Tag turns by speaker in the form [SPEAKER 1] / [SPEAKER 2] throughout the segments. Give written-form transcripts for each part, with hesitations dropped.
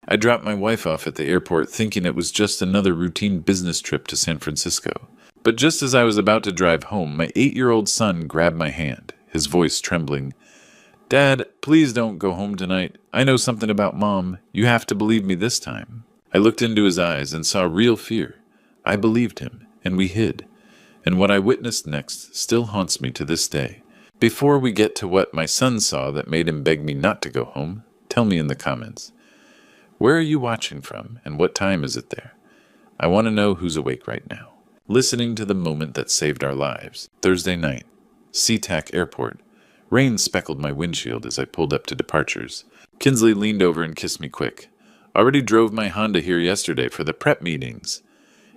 [SPEAKER 1] I dropped my wife off at the airport thinking it was just another routine business trip to San Francisco. But just as I was about to drive home, my 8-year-old son grabbed my hand, his voice trembling. "Dad, please don't go home tonight. I know something about Mom. You have to believe me this time." I looked into his eyes and saw real fear. I believed him, and we hid. And what I witnessed next still haunts me to this day. Before we get to what my son saw that made him beg me not to go home, tell me in the comments. Where are you watching from, and what time is it there? I want to know who's awake right now. Listening to the moment that saved our lives. Thursday night. SeaTac Airport. Rain speckled my windshield as I pulled up to departures. Kinsley leaned over and kissed me quick. "Already drove my Honda here yesterday for the prep meetings,"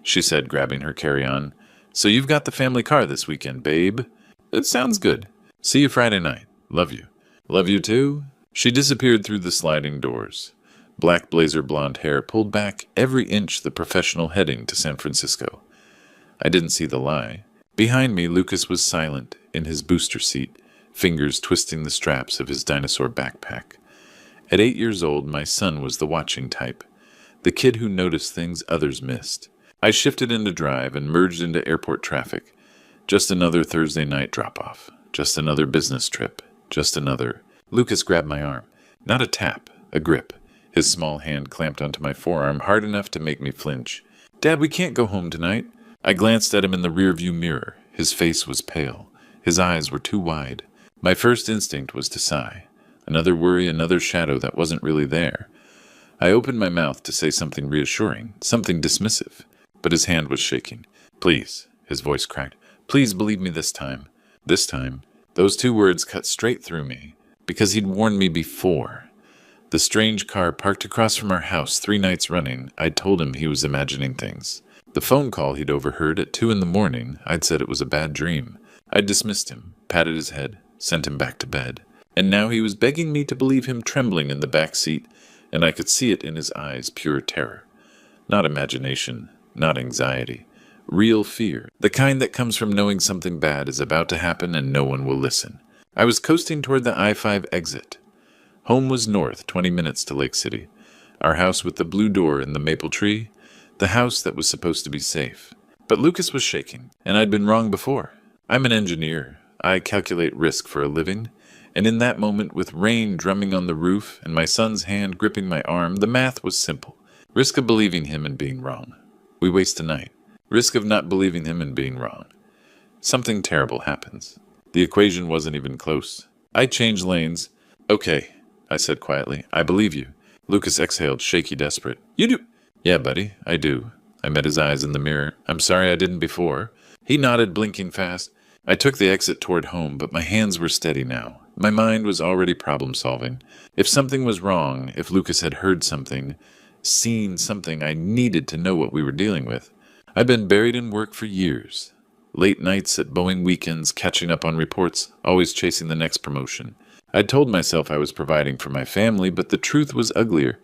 [SPEAKER 1] she said, grabbing her carry-on. "So you've got the family car this weekend, babe." "It sounds good. See you Friday night. Love you." "Love you too." She disappeared through the sliding doors. Black blazer blonde hair pulled back every inch the professional heading to San Francisco. I didn't see the lie. Behind me, Lucas was silent, in his booster seat, fingers twisting the straps of his dinosaur backpack. At 8 years old, my son was the watching type, the kid who noticed things others missed. I shifted into drive and merged into airport traffic. Just another Thursday night drop-off. Just another business trip. Just another. Lucas grabbed my arm. Not a tap, a grip. His small hand clamped onto my forearm hard enough to make me flinch. "Dad, we can't go home tonight." I glanced at him in the rearview mirror. His face was pale. His eyes were too wide. My first instinct was to sigh. Another worry, another shadow that wasn't really there. I opened my mouth to say something reassuring, something dismissive, but his hand was shaking. "Please," his voice cracked. "Please believe me this time." This time. Those two words cut straight through me, because he'd warned me before. The strange car parked across from our house 3 nights running, I'd told him he was imagining things. The phone call he'd overheard at 2 a.m, I'd said it was a bad dream. I'd dismissed him, patted his head, sent him back to bed. And now he was begging me to believe him trembling in the back seat, and I could see it in his eyes, pure terror. Not imagination, not anxiety. Real fear, the kind that comes from knowing something bad is about to happen and no one will listen. I was coasting toward the I-5 exit. Home was north, 20 minutes to Lake City. Our house with the blue door and the maple tree, the house that was supposed to be safe. But Lucas was shaking, and I'd been wrong before. I'm an engineer. I calculate risk for a living. And in that moment, with rain drumming on the roof and my son's hand gripping my arm, the math was simple. Risk of believing him and being wrong. We waste a night. Risk of not believing him and being wrong. Something terrible happens. The equation wasn't even close. I changed lanes. "Okay," I said quietly. "I believe you." Lucas exhaled, shaky, desperate. "You do?" "Yeah, buddy, I do." I met his eyes in the mirror. "I'm sorry I didn't before." He nodded, blinking fast. I took the exit toward home, but my hands were steady now. My mind was already problem-solving. If something was wrong, if Lucas had heard something, seen something, I needed to know what we were dealing with. I'd been buried in work for years. Late nights at Boeing weekends, catching up on reports, always chasing the next promotion. I'd told myself I was providing for my family, but the truth was uglier.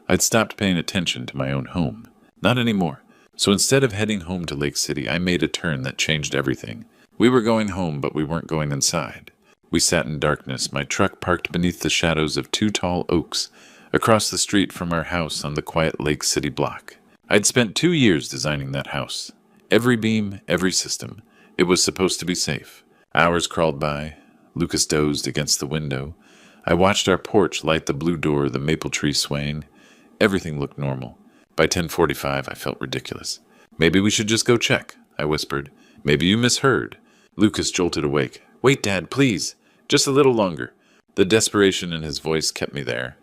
[SPEAKER 1] I'd stopped paying attention to my own home. Not anymore. So instead of heading home to Lake City, I made a turn that changed everything. We were going home, but we weren't going inside. We sat in darkness, my truck parked beneath the shadows of 2 tall oaks, across the street from our house on the quiet Lake City block. I'd spent 2 years designing that house. Every beam, every system. It was supposed to be safe. Hours crawled by. Lucas dozed against the window. I watched our porch light the blue door, the maple tree swaying. Everything looked normal. By 10:45, I felt ridiculous. "Maybe we should just go check," I whispered. "Maybe you misheard." Lucas jolted awake. "Wait, Dad, please. Just a little longer." The desperation in his voice kept me there.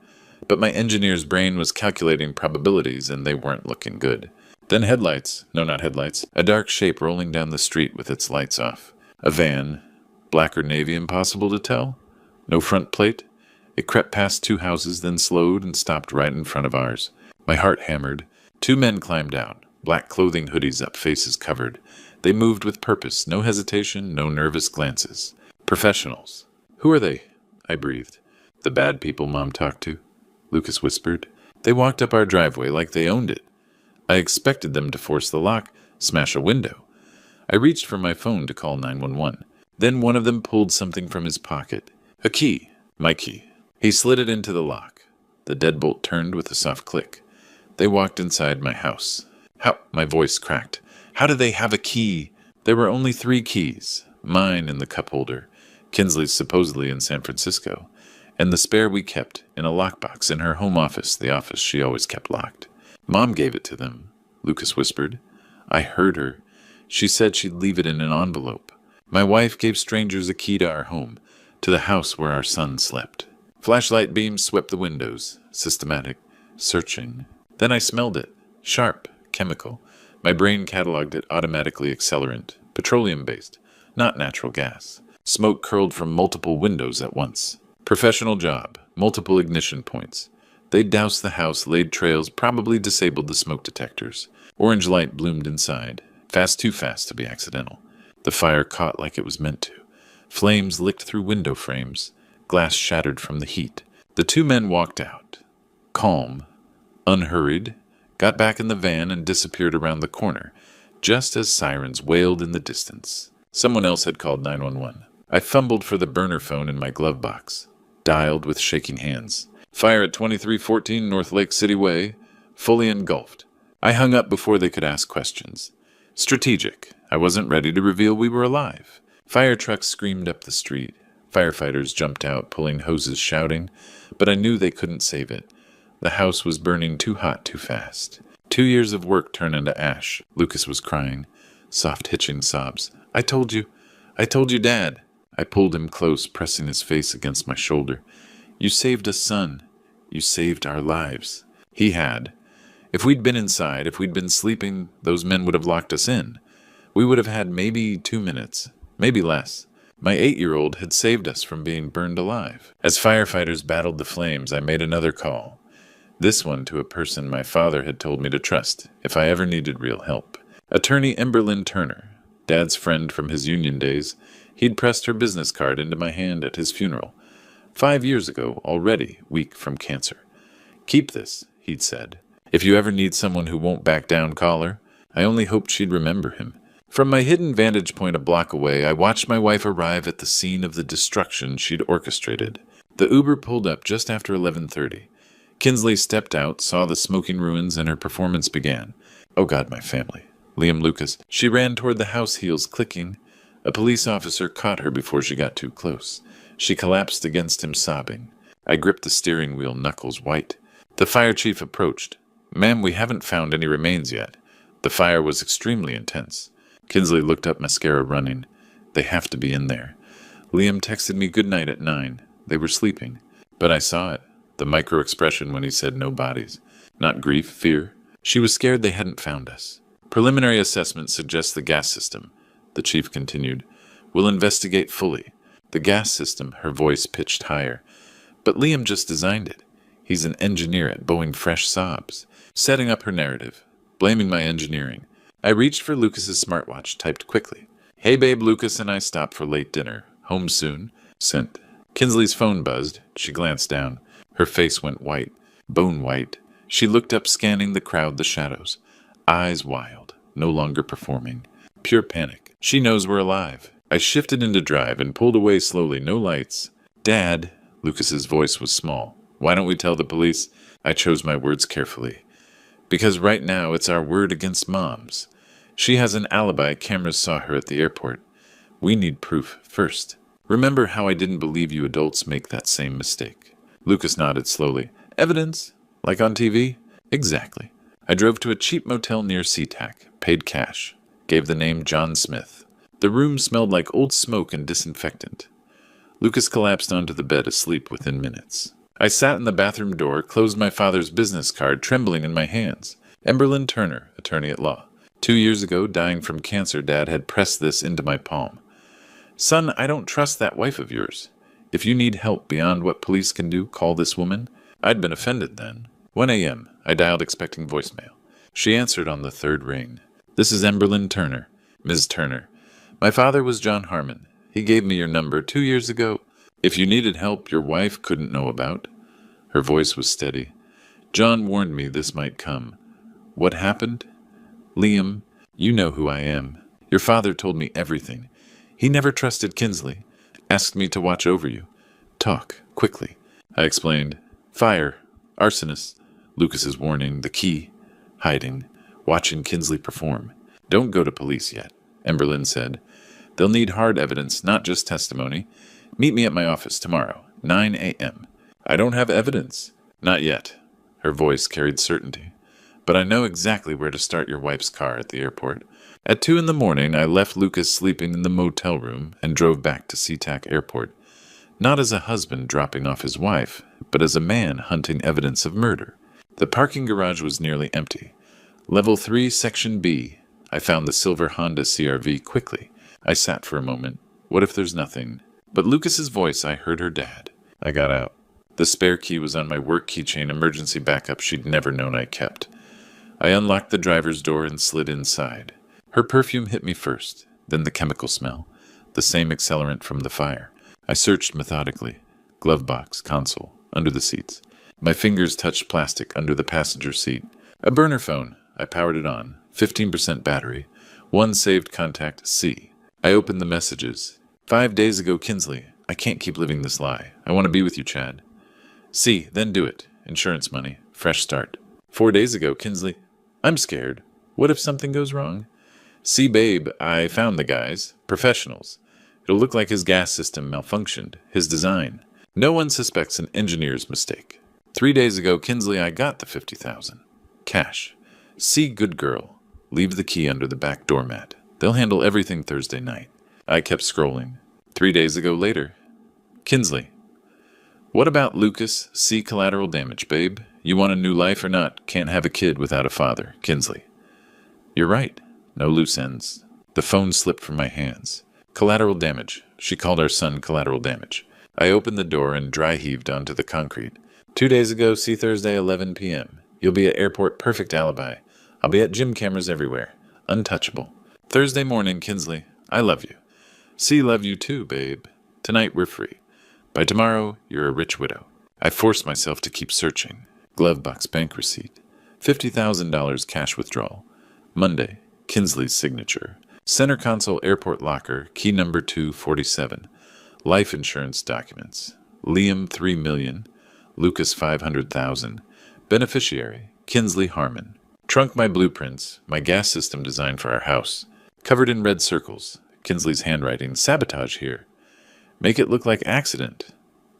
[SPEAKER 1] But my engineer's brain was calculating probabilities, and they weren't looking good. Then headlights. No, not headlights. A dark shape rolling down the street with its lights off. A van. Black or navy, impossible to tell. No front plate. It crept past 2 houses, then slowed and stopped right in front of ours. My heart hammered. 2 men climbed out. Black clothing, hoodies up, faces covered. They moved with purpose. No hesitation, no nervous glances. Professionals. "Who are they?" I breathed. "The bad people Mom talked to," Lucas whispered. "They walked up our driveway like they owned it. I expected them to force the lock, smash a window. I reached for my phone to call 911. Then one of them pulled something from his pocket. A key. My key. He slid it into the lock. The deadbolt turned with a soft click. They walked inside my house. How? My voice cracked. How do they have a key? There were only 3 keys. Mine in the cup holder, Kinsley's supposedly in San Francisco, and the spare we kept in a lockbox in her home office, the office she always kept locked. Mom gave it to them, Lucas whispered. I heard her. She said she'd leave it in an envelope. My wife gave strangers a key to our home, to the house where our son slept. Flashlight beams swept the windows, systematic, searching. Then I smelled it. Sharp, chemical. My brain cataloged it automatically accelerant, petroleum-based, not natural gas. Smoke curled from multiple windows at once. Professional job, multiple ignition points. They'd doused the house, laid trails, probably disabled the smoke detectors. Orange light bloomed inside, fast too fast to be accidental. The fire caught like it was meant to. Flames licked through window frames, glass shattered from the heat. The 2 men walked out, calm, unhurried, got back in the van and disappeared around the corner, just as sirens wailed in the distance. Someone else had called 911. I fumbled for the burner phone in my glove box, dialed with shaking hands. Fire at 2314 North Lake City Way, fully engulfed. I hung up before they could ask questions. Strategic. I wasn't ready to reveal we were alive. Fire trucks screamed up the street. Firefighters jumped out, pulling hoses, shouting, but I knew they couldn't save it. The house was burning too hot too fast. 2 years of work turned into ash. Lucas was crying, soft hitching sobs. I told you, Dad. I pulled him close, pressing his face against my shoulder. You saved us, son. You saved our lives. He had. If we'd been inside, if we'd been sleeping, those men would have locked us in. We would have had maybe 2 minutes, maybe less. My 8-year-old had saved us from being burned alive. As firefighters battled the flames, I made another call. This one to a person my father had told me to trust if I ever needed real help. Attorney Emberlyn Turner, Dad's friend from his union days. He'd pressed her business card into my hand at his funeral. 5 years ago, already weak from cancer. Keep this, he'd said. If you ever need someone who won't back down, call her. I only hoped she'd remember him. From my hidden vantage point a block away, I watched my wife arrive at the scene of the destruction she'd orchestrated. The Uber pulled up just after 11:30. Kinsley stepped out, saw the smoking ruins, and her performance began. Oh God, my family. Liam Lucas. She ran toward the house, heels clicking. A police officer caught her before she got too close. She collapsed against him, sobbing. I gripped the steering wheel, knuckles white. The fire chief approached. Ma'am, we haven't found any remains yet. The fire was extremely intense. Kinsley looked up, mascara running. They have to be in there. Liam texted me good night at 9. They were sleeping. But I saw it. The micro-expression when he said no bodies. Not grief, fear. She was scared they hadn't found us. Preliminary assessment suggests the gas system, the chief continued. We'll investigate fully. The gas system, her voice pitched higher. But Liam just designed it. He's an engineer at Boeing Fresh Sobs. Setting up her narrative, blaming my engineering. I reached for Lucas's smartwatch, typed quickly. Hey babe, Lucas and I stopped for late dinner. Home soon. Sent. Kinsley's phone buzzed. She glanced down. Her face went white, bone white. She looked up, scanning the crowd, the shadows. Eyes wild, no longer performing. Pure panic. She knows we're alive. I shifted into drive and pulled away slowly, no lights. Dad, Lucas's voice was small. Why don't we tell the police? I chose my words carefully. Because right now it's our word against Mom's. She has an alibi. Cameras saw her at the airport. We need proof first. Remember how I didn't believe you adults make that same mistake? Lucas nodded slowly. Evidence? Like on TV? Exactly. I drove to a cheap motel near SeaTac, paid cash, gave the name John Smith. The room smelled like old smoke and disinfectant. Lucas collapsed onto the bed, asleep within minutes. I sat in the bathroom door, closed my father's business card, trembling in my hands. Emberlyn Turner, attorney at law. 2 years ago, dying from cancer, Dad had pressed this into my palm. Son, I don't trust that wife of yours. If you need help beyond what police can do, call this woman. I'd been offended then. 1 a.m. I dialed expecting voicemail. She answered on the third ring. This is Emberlyn Turner. Ms. Turner. My father was John Harmon. He gave me your number 2 years ago. If you needed help your wife couldn't know about. Her voice was steady. John warned me this might come. What happened? Liam, you know who I am. Your father told me everything. He never trusted Kinsley. Asked me to watch over you. Talk, quickly. I explained. Fire. Arsonist. Lucas's warning, the key. Hiding. Watching Kinsley perform. Don't go to police yet, Emberlyn said. They'll need hard evidence, not just testimony. Meet me at my office tomorrow, 9 a.m. I don't have evidence. Not yet. Her voice carried certainty. But I know exactly where to start your wife's car at the airport. At 2 in the morning, I left Lucas sleeping in the motel room and drove back to SeaTac Airport. Not as a husband dropping off his wife, but as a man hunting evidence of murder. The parking garage was nearly empty. Level 3, Section B. I found the silver Honda CR-V quickly. I sat for a moment. What if there's nothing? But Lucas's voice, I heard her dad. I got out. The spare key was on my work keychain emergency backup she'd never known I kept. I unlocked the driver's door and slid inside. Her perfume hit me first, then the chemical smell, the same accelerant from the fire. I searched methodically. Glove box, console, under the seats. My fingers touched plastic under the passenger seat. A burner phone. I powered it on. 15% battery. One saved contact, C. I opened the messages. 5 days ago, Kinsley. I can't keep living this lie. I want to be with you, Chad. C. Then do it. Insurance money. Fresh start. 4 days ago, Kinsley. I'm scared. What if something goes wrong? See, babe, I found the guys. Professionals. It'll look like his gas system malfunctioned. His design. No one suspects an engineer's mistake. 3 days ago, Kinsley, I got the $50,000. Cash. See, good girl. Leave the key under the back doormat. They'll handle everything Thursday night. I kept scrolling. 3 days ago later. Kinsley. What about Lucas? See collateral damage, babe. You want a new life or not? Can't have a kid without a father. Kinsley. You're right. No loose ends. The phone slipped from my hands. Collateral damage. She called our son collateral damage. I opened the door and dry heaved onto the concrete. 2 days ago, see Thursday, 11 p.m. You'll be at airport, perfect alibi. I'll be at gym cameras everywhere. Untouchable. Thursday morning, Kinsley. I love you. See, love you too, babe. Tonight we're free. By tomorrow, you're a rich widow. I forced myself to keep searching. Glove box bank receipt. $50,000 cash withdrawal. Monday. Kinsley's signature. Center console airport locker, key number 247. Life insurance documents. Liam $3 million. Lucas $500,000. Beneficiary, Kinsley Harmon. Trunk my blueprints, my gas system design for our house. Covered in red circles. Kinsley's handwriting. Sabotage here. Make it look like accident.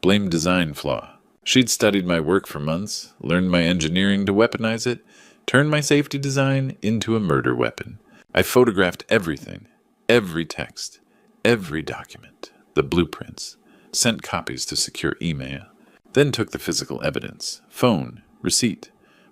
[SPEAKER 1] Blame design flaw. She'd studied my work for months, learned my engineering to weaponize it, turned my safety design into a murder weapon. I photographed everything, every text, every document, the blueprints, sent copies to secure email, then took the physical evidence, phone, receipt,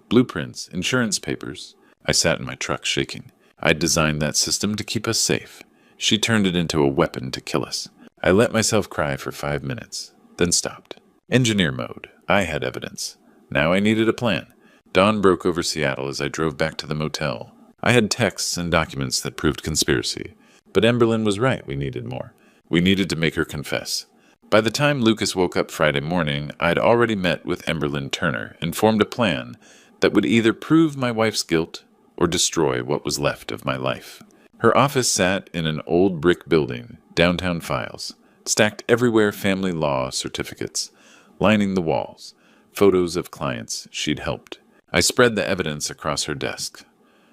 [SPEAKER 1] blueprints, insurance papers. I sat in my truck shaking. I'd designed that system to keep us safe. She turned it into a weapon to kill us. I let myself cry for 5 minutes, then stopped. Engineer mode. I had evidence. Now I needed a plan. Dawn broke over Seattle as I drove back to the motel. I had texts and documents that proved conspiracy. But Emberlyn was right, we needed more. We needed to make her confess. By the time Lucas woke up Friday morning, I'd already met with Emberlyn Turner and formed a plan that would either prove my wife's guilt or destroy what was left of my life. Her office sat in an old brick building, downtown files, stacked everywhere family law certificates, lining the walls, photos of clients she'd helped. I spread the evidence across her desk.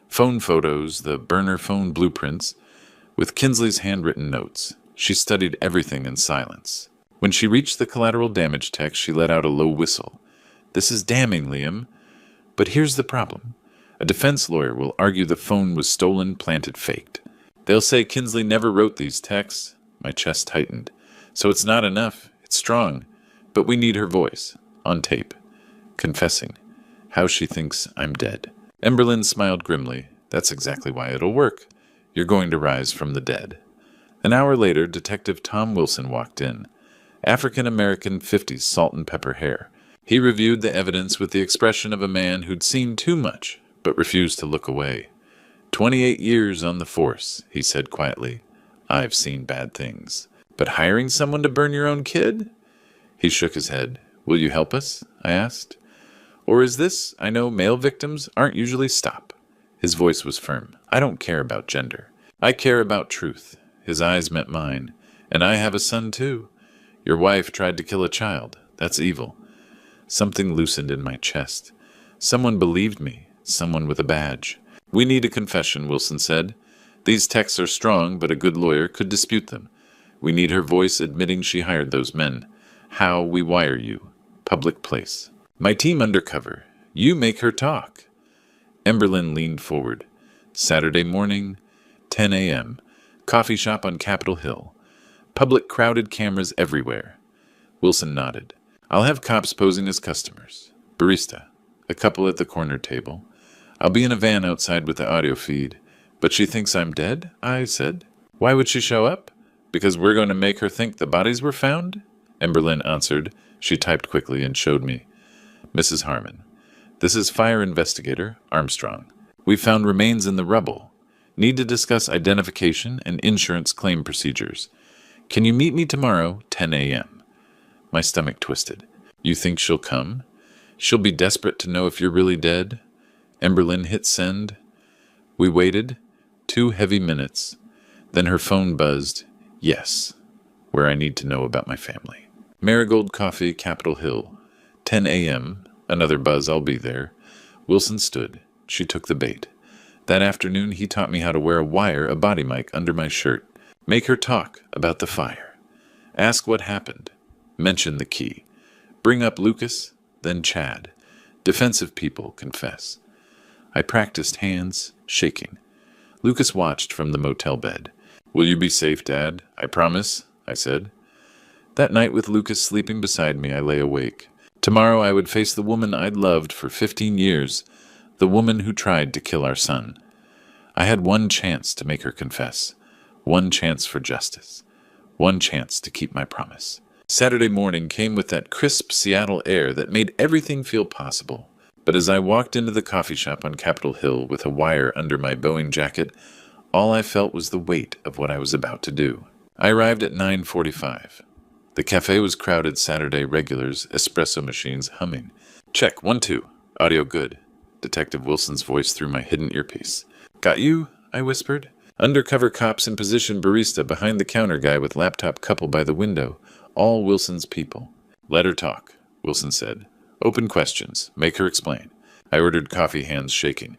[SPEAKER 1] Phone photos, the burner phone blueprints, with Kinsley's handwritten notes. She studied everything in silence. When she reached the collateral damage text, she let out a low whistle. This is damning, Liam. But here's the problem. A defense lawyer will argue the phone was stolen, planted, faked. They'll say Kinsley never wrote these texts. My chest tightened. So it's not enough. It's strong. But we need her voice. On tape. Confessing. How she thinks I'm dead. Emberlyn smiled grimly. That's exactly why it'll work. You're going to rise from the dead. An hour later, Detective Tom Wilson walked in. African-American, 50s, salt and pepper hair. He reviewed the evidence with the expression of a man who'd seen too much, but refused to look away. 28 years on the force, he said quietly. I've seen bad things. But hiring someone to burn your own kid? He shook his head. Will you help us? I asked. Or is this, I know male victims aren't usually stop. His voice was firm. I don't care about gender. I care about truth. His eyes met mine. And I have a son too. Your wife tried to kill a child. That's evil. Something loosened in my chest. Someone believed me, someone with a badge. "We need a confession," Wilson said. "These texts are strong, but a good lawyer could dispute them. We need her voice admitting she hired those men. How we wire you. Public place. My team undercover. You make her talk." Emberlyn leaned forward. Saturday morning, 10 a.m. Coffee shop on Capitol Hill. Public crowded cameras everywhere. Wilson nodded. "I'll have cops posing as customers. Barista. A couple at the corner table. I'll be in a van outside with the audio feed." "But she thinks I'm dead?" I said. "Why would she show up? Because we're going to make her think the bodies were found?" Emberlyn answered. She typed quickly and showed me. "Mrs. Harmon. This is fire investigator Armstrong. We found remains in the rubble. Need to discuss identification and insurance claim procedures. Can you meet me tomorrow, 10 a.m.? My stomach twisted. "You think she'll come? She'll be desperate to know if you're really dead?" Emberlyn hit send. We waited 2 heavy minutes. Then her phone buzzed. "Yes, where I need to know about my family." Marigold Coffee, Capitol Hill. 10 a.m. Another buzz, "I'll be there." Wilson stood. She took the bait. That afternoon he taught me how to wear a body mic under my shirt. Make her talk about the fire. Ask what happened. Mention the key. Bring up Lucas, then Chad. Defensive people confess. I practiced hands, shaking. Lucas watched from the motel bed. "Will you be safe, Dad? I promise," I said. That night, with Lucas sleeping beside me, I lay awake. Tomorrow I would face the woman I'd loved for 15 years, the woman who tried to kill our son. I had one chance to make her confess, one chance for justice, one chance to keep my promise. Saturday morning came with that crisp Seattle air that made everything feel possible. But as I walked into the coffee shop on Capitol Hill with a wire under my Boeing jacket, all I felt was the weight of what I was about to do. I arrived at 9:45. The cafe was crowded. Saturday regulars, espresso machines humming. "Check, 1, 2. Audio good." Detective Wilson's voice through my hidden earpiece. "Got you?" I whispered. Undercover cops in position, barista, behind the counter guy with laptop, couple by the window. All Wilson's people. "Let her talk," Wilson said. "Open questions. Make her explain." I ordered coffee, hands shaking.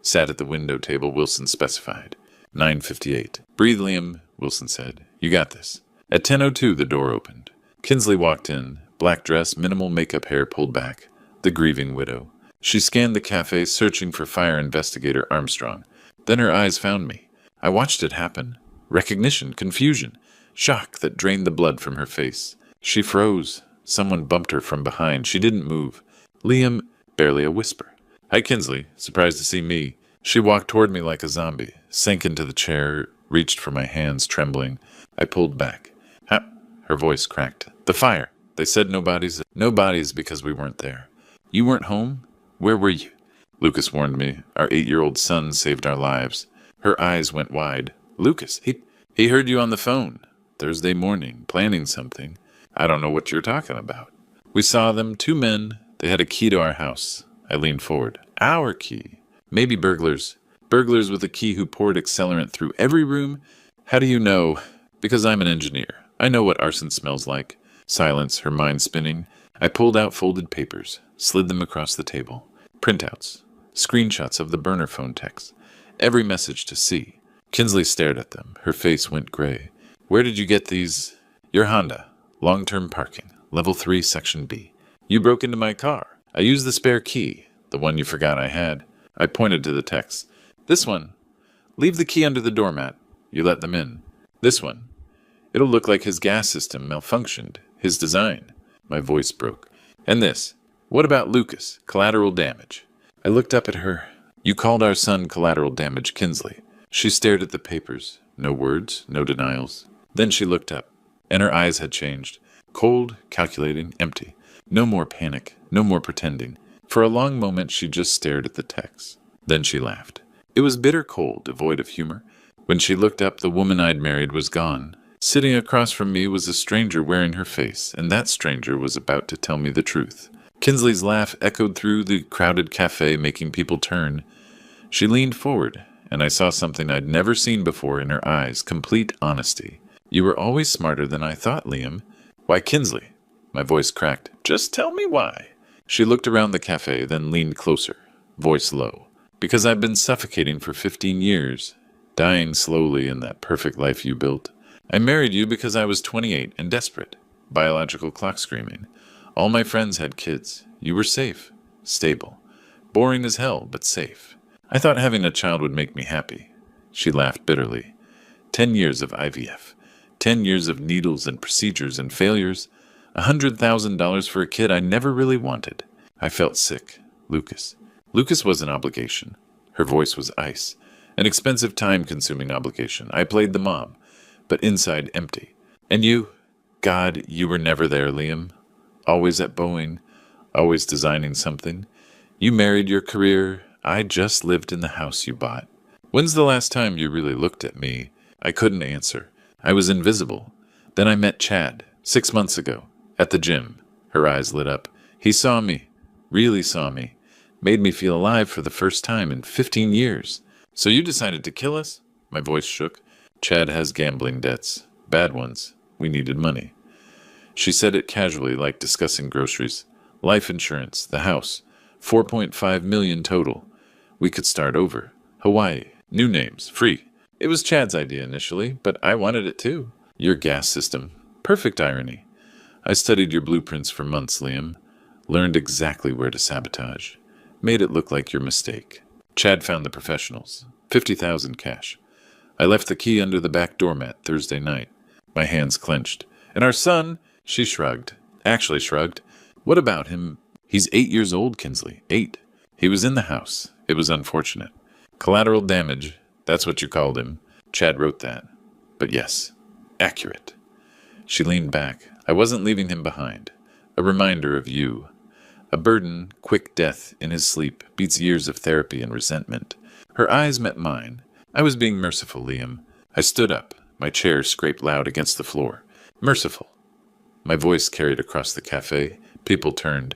[SPEAKER 1] Sat at the window table Wilson specified. 9:58. "Breathe, Liam," Wilson said. "You got this." At 10:02 the door opened. Kinsley walked in, black dress, minimal makeup, hair pulled back. The grieving widow. She scanned the cafe, searching for fire investigator Armstrong. Then her eyes found me. I watched it happen. Recognition, confusion, shock that drained the blood from her face. She froze. Someone bumped her from behind. She didn't move. "Liam," barely a whisper. "Hi, Kinsley. Surprised to see me." She walked toward me like a zombie, sank into the chair, reached for my hands, trembling. I pulled back. Her voice cracked. "The fire. They said no bodies. No bodies because we weren't there." "You weren't home? Where were you?" Lucas warned me. Our 8-year-old son saved our lives. Her eyes went wide. "Lucas, he heard you on the phone. Thursday morning, planning something. I don't know what you're talking about." "We saw them, 2 men. They had a key to our house." I leaned forward. "Our key? Maybe burglars. Burglars with a key who poured accelerant through every room." "How do you know?" "Because I'm an engineer. I know what arson smells like." Silence, her mind spinning. I pulled out folded papers, slid them across the table. Printouts, screenshots of the burner phone texts. Every message to see. Kinsley stared at them. Her face went gray. "Where did you get these?" "Your Honda. Long-term parking. Level 3, Section B." "You broke into my car." "I used the spare key. The one you forgot I had." I pointed to the text. "This one. Leave the key under the doormat. You let them in. This one. It'll look like his gas system malfunctioned. His design." My voice broke. "And this. What about Lucas? Collateral damage." I looked up at her. "You called our son collateral damage, Kinsley." She stared at the papers. No words, no denials. Then she looked up, and her eyes had changed. Cold, calculating, empty. No more panic, no more pretending. For a long moment she just stared at the text. Then she laughed. It was bitter cold, devoid of humor. When she looked up, the woman I'd married was gone. Sitting across from me was a stranger wearing her face, and that stranger was about to tell me the truth. Kinsley's laugh echoed through the crowded cafe, making people turn. She leaned forward, and I saw something I'd never seen before in her eyes, complete honesty. "You were always smarter than I thought, Liam." "Why, Kinsley?" My voice cracked. "Just tell me why." She looked around the cafe, then leaned closer, voice low. Because I've been suffocating for 15 years, dying slowly in that perfect life you built. I married you because I was 28 and desperate. Biological clock screaming. All my friends had kids. You were safe, stable. Boring as hell, but safe. I thought having a child would make me happy. She laughed bitterly. 10 years of IVF. 10 years of needles and procedures and failures. $100,000 for a kid I never really wanted. I felt sick. Lucas. Lucas was an obligation. Her voice was ice. An expensive, time-consuming obligation. I played the mom, but inside empty. And you? God, you were never there, Liam. Always at Boeing. Always designing something. You married your career. I just lived in the house you bought. When's the last time you really looked at me? I couldn't answer. I was invisible. Then I met Chad, 6 months ago, at the gym. Her eyes lit up. He saw me. Really saw me. Made me feel alive for the first time in 15 years. So you decided to kill us? My voice shook. Chad has gambling debts. Bad ones. We needed money. She said it casually, like discussing groceries. Life insurance, the house. 4.5 million total. We could start over. Hawaii. New names. Free. It was Chad's idea initially, but I wanted it too. Your gas system. Perfect irony. I studied your blueprints for months, Liam. Learned exactly where to sabotage. Made it look like your mistake. Chad found the professionals. 50,000 cash. I left the key under the back doormat Thursday night. My hands clenched. And our son, she shrugged. Actually shrugged. What about him? He's 8 years old, Kinsley. 8. He was in the house. It was unfortunate. Collateral damage. That's what you called him. Chad wrote that. But yes, accurate. She leaned back. I wasn't leaving him behind. A reminder of you. A burden, quick death in his sleep beats years of therapy and resentment. Her eyes met mine. I was being merciful, Liam. I stood up. My chair scraped loud against the floor. Merciful. My voice carried across the cafe. People turned.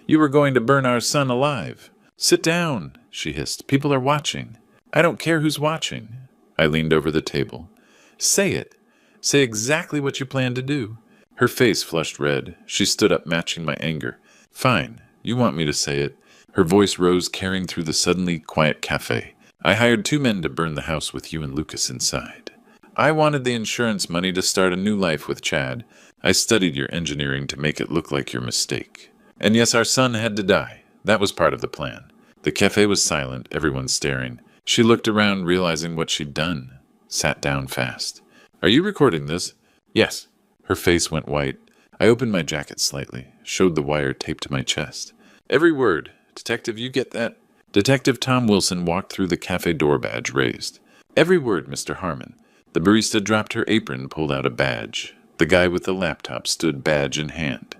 [SPEAKER 1] You were going to burn our son alive. Sit down, she hissed. People are watching. I don't care who's watching. I leaned over the table. Say it. Say exactly what you plan to do. Her face flushed red. She stood up, matching my anger. Fine. You want me to say it. Her voice rose, carrying through the suddenly quiet cafe. I hired 2 men to burn the house with you and Lucas inside. I wanted the insurance money to start a new life with Chad. I studied your engineering to make it look like your mistake. And yes, our son had to die. That was part of the plan. The cafe was silent, everyone staring. She looked around, realizing what she'd done. Sat down fast. Are you recording this? Yes. Her face went white. I opened my jacket slightly, showed the wire taped to my chest. Every word. Detective, you get that? Detective Tom Wilson walked through the cafe door, badge raised. Every word, Mr. Harmon. The barista dropped her apron, pulled out a badge. The guy with the laptop stood badge in hand.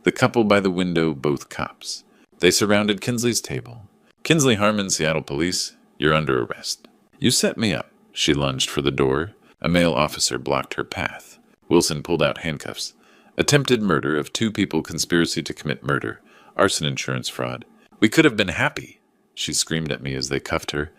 [SPEAKER 1] The couple by the window, both cops. They surrounded Kinsley's table. Kinsley Harmon, Seattle Police, you're under arrest. You set me up. She lunged for the door. A male officer blocked her path. Wilson pulled out handcuffs. Attempted murder of 2 people, conspiracy to commit murder, arson, insurance fraud. We could have been happy, she screamed at me as they cuffed her.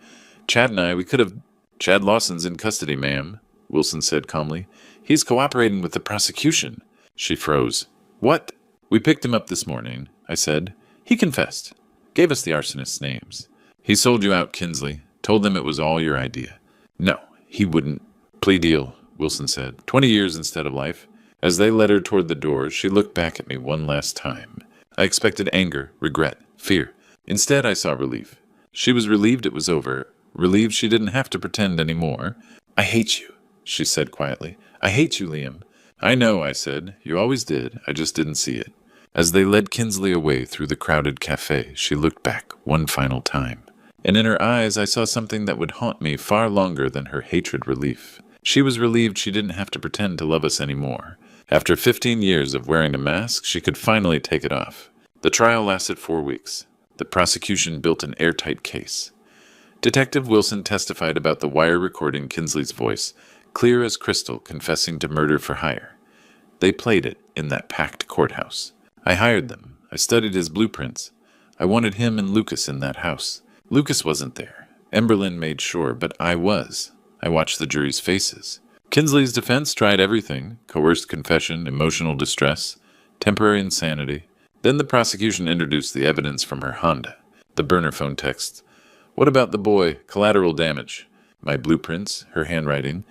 [SPEAKER 1] Chad and I, we could have... Chad Lawson's in custody, ma'am, Wilson said calmly. He's cooperating with the prosecution. She froze. What? We picked him up this morning, I said. He confessed. Gave us the arsonists' names. He sold you out, Kinsley. Told them it was all your idea. No, he wouldn't. Plea deal, Wilson said. 20 years instead of life. As they led her toward the door, she looked back at me one last time. I expected anger, regret, fear. Instead, I saw relief. She was relieved it was over, relieved she didn't have to pretend anymore. I hate you, she said quietly. I hate you, Liam. I know, I said. You always did. I just didn't see it. As they led Kinsley away through the crowded cafe, she looked back one final time. And in her eyes, I saw something that would haunt me far longer than her hatred relief. She was relieved she didn't have to pretend to love us anymore. After 15 years of wearing a mask, she could finally take it off. The trial lasted 4 weeks. The prosecution built an airtight case. Detective Wilson testified about the wire recording Kinsley's voice, clear as crystal, confessing to murder for hire. They played it in that packed courthouse. I hired them. I studied his blueprints. I wanted him and Lucas in that house. Lucas wasn't there. Emberlyn made sure, but I was. I watched the jury's faces. Kinsley's defense tried everything: coerced confession, emotional distress, temporary insanity. Then the prosecution introduced the evidence from her Honda. The burner phone texts. What about the boy? Collateral damage. My blueprints, her handwriting.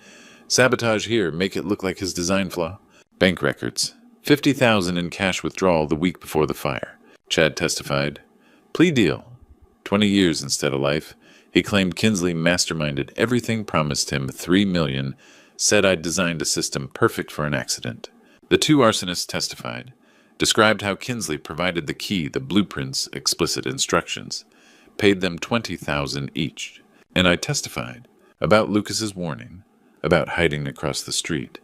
[SPEAKER 1] Sabotage here, make it look like his design flaw. Bank records. 50,000 in cash withdrawal the week before the fire. Chad testified. Plea deal. 20 years instead of life. He claimed Kinsley masterminded everything, promised him $3 million, said I'd designed a system perfect for an accident. The two arsonists testified, described how Kinsley provided the key, the blueprints, explicit instructions, paid them $20,000 each. And I testified about Lucas's warning, about hiding across the street,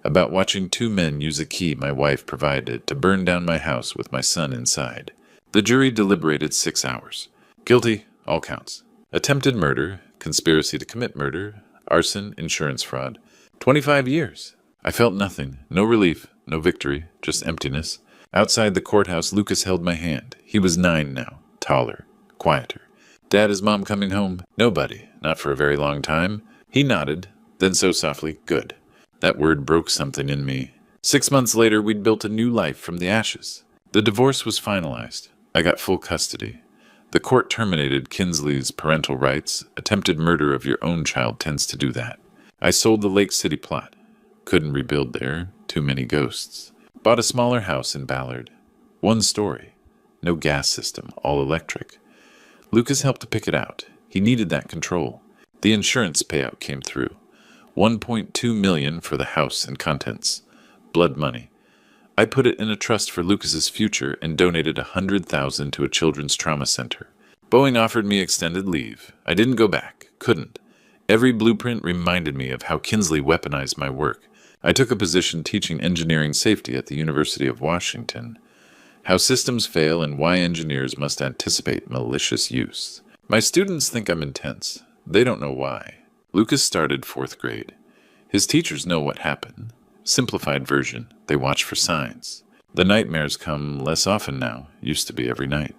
[SPEAKER 1] about watching two men use a key my wife provided to burn down my house with my son inside. The jury deliberated 6 hours. Guilty, all counts. Attempted murder, conspiracy to commit murder, arson, insurance fraud. 25 years. I felt nothing, no relief, no victory, just emptiness. Outside the courthouse, Lucas held my hand. He was 9 now, taller, quieter. Dad, is Mom coming home? Nobody, not for a very long time. He nodded, then so softly, good. That word broke something in me. 6 months later, we'd built a new life from the ashes. The divorce was finalized. I got full custody. The court terminated Kinsley's parental rights. Attempted murder of your own child tends to do that. I sold the Lake City plot. Couldn't rebuild there. Too many ghosts. Bought a smaller house in Ballard. 1 story. No gas system. All electric. Lucas helped to pick it out. He needed that control. The insurance payout came through. $1.2 million for the house and contents. Blood money. I put it in a trust for Lucas's future and donated $100,000 to a children's trauma center. Boeing offered me extended leave. I didn't go back. Couldn't. Every blueprint reminded me of how Kinsley weaponized my work. I took a position teaching engineering safety at the University of Washington. How systems fail and why engineers must anticipate malicious use. My students think I'm intense. They don't know why. Lucas started 4th grade. His teachers know what happened. Simplified version. They watch for signs. The nightmares come less often now. Used to be every night.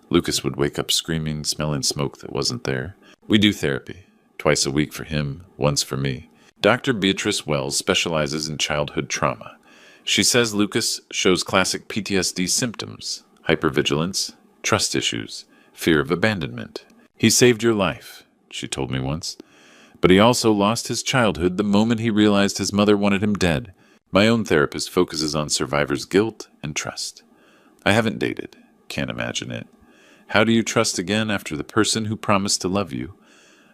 [SPEAKER 1] Lucas would wake up screaming, smelling smoke that wasn't there. We do therapy. Twice a week for him, once for me. Dr. Beatrice Wells specializes in childhood trauma. She says Lucas shows classic PTSD symptoms. Hypervigilance, trust issues, fear of abandonment. He saved your life, she told me once. But he also lost his childhood the moment he realized his mother wanted him dead. My own therapist focuses on survivors' guilt and trust. I haven't dated. Can't imagine it. How do you trust again after the person who promised to love you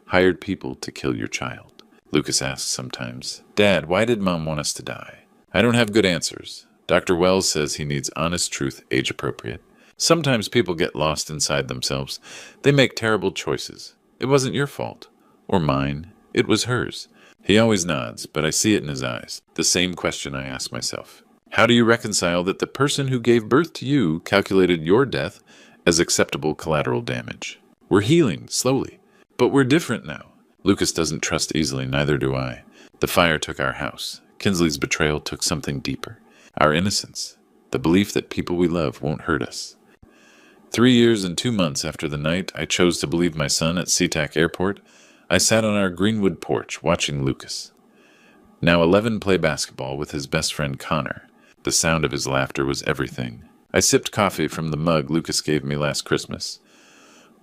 [SPEAKER 1] hired people to kill your child? Lucas asks sometimes, Dad, why did Mom want us to die? I don't have good answers. Dr. Wells says he needs honest truth, age appropriate. Sometimes people get lost inside themselves. They make terrible choices. It wasn't your fault. Or mine. It was hers. He always nods, but I see it in his eyes. The same question I ask myself. How do you reconcile that the person who gave birth to you calculated your death as acceptable collateral damage? We're healing, slowly. But we're different now. Lucas doesn't trust easily, neither do I. The fire took our house. Kinsley's betrayal took something deeper. Our innocence. The belief that people we love won't hurt us. 3 years and 2 months after the night I chose to believe my son at SeaTac Airport, I sat on our Greenwood porch watching Lucas. Now 11 play basketball with his best friend Connor. The sound of his laughter was everything. I sipped coffee from the mug Lucas gave me last Christmas.